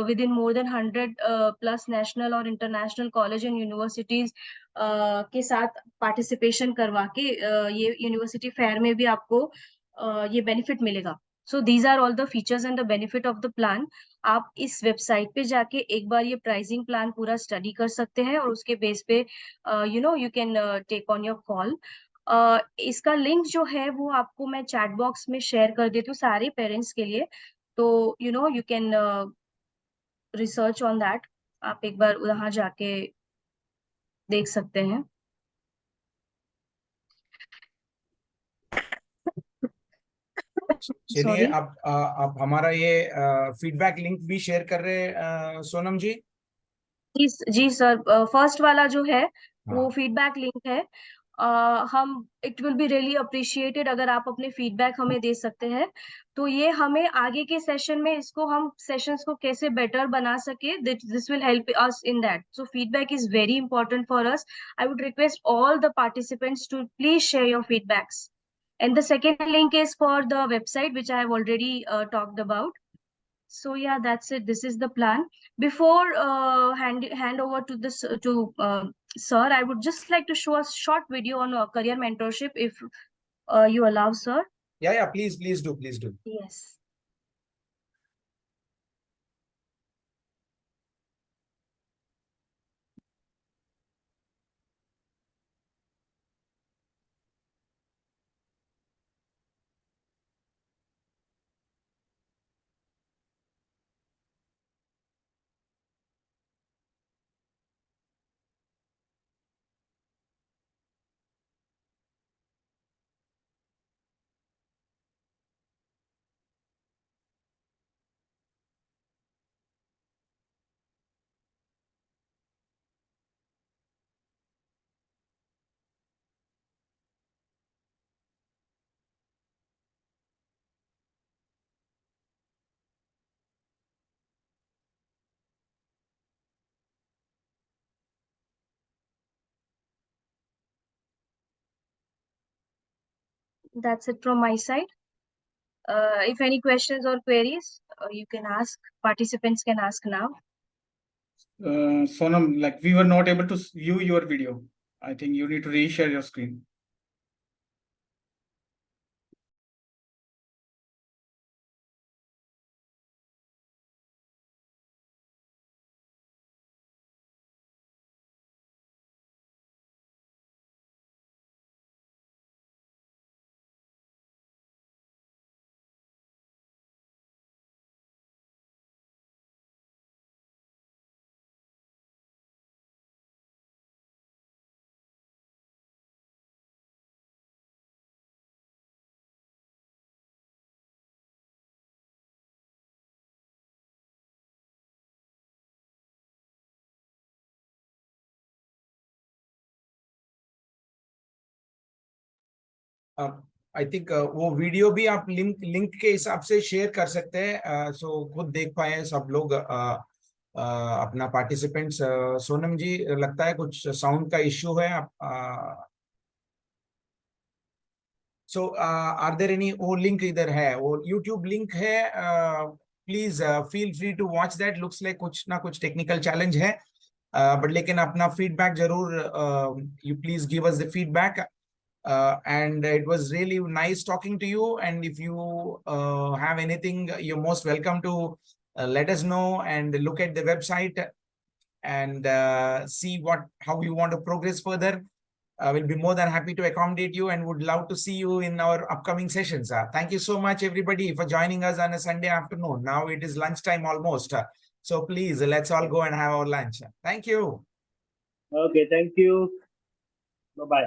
with in more than 100 plus national और इंटरनेशनल कॉलेज एंड यूनिवर्सिटीज के साथ पार्टिसिपेशन करवा के ये यूनिवर्सिटी फेयर में भी आपको ये बेनिफिट मिलेगा। So these are all the features and the benefit of the plan. आप इस वेबसाइट पे जाके एक बार ये प्राइसिंग प्लान पूरा स्टडी कर सकते हैं, और उसके बेस पे you can take on your call. इसका लिंक जो है वो आपको मैं चैट बॉक्स में शेयर कर देती हूँ सारे पेरेंट्स के लिए, तो you can research on that. आप एक बार वहां जाके देख सकते हैं। चलिए, सॉरी। आप हमारा ये फीडबैक लिंक भी शेयर कर रहे हैं सोनम जी। जी सर, फर्स्ट वाला जो है वो हाँ, फीडबैक लिंक है। हम it will be really appreciated अगर आप अपने फीडबैक हमें दे सकते हैं, तो ये हमें आगे के सेशन में इसको हम सेशंस को कैसे बेटर बना सके, this will help us in that. So feedback is very important for us. I would request all the participants to please share your feedbacks. And the second link is for the website, which I have already talked about. So yeah, that's it. This is the plan. Before hand over to this to sir, I would just like to show a short video on career mentorship, if you allow, sir. yeah, please do. Yes. That's it from my side. If any questions or queries, you can ask. Participants can ask now. Sonam, like we were not able to view your video. I think you need to reshare your screen. I think वो वीडियो भी आप लिंक के हिसाब से शेयर कर सकते हैं, सो खुद देख पाए सब लोग अपना पार्टिसिपेंट्स। सोनम जी, लगता है कुछ साउंड का इश्यू है। आप सो आर देयर एनी, वो लिंक इधर है, वो यूट्यूब लिंक है, please feel free to watch that. Looks like कुछ ना कुछ टेक्निकल चैलेंज है, बट लेकिन अपना फीडबैक जरूर, you please give us the feedback. And it was really nice talking to you, and if you have anything, you're most welcome to let us know and look at the website and see how you want to progress further. We'll be more than happy to accommodate you and would love to see you in our upcoming sessions. Thank you so much everybody for joining us on a Sunday afternoon. Now it is lunchtime almost, so please let's all go and have our lunch. Thank you. Okay, thank you. Bye bye.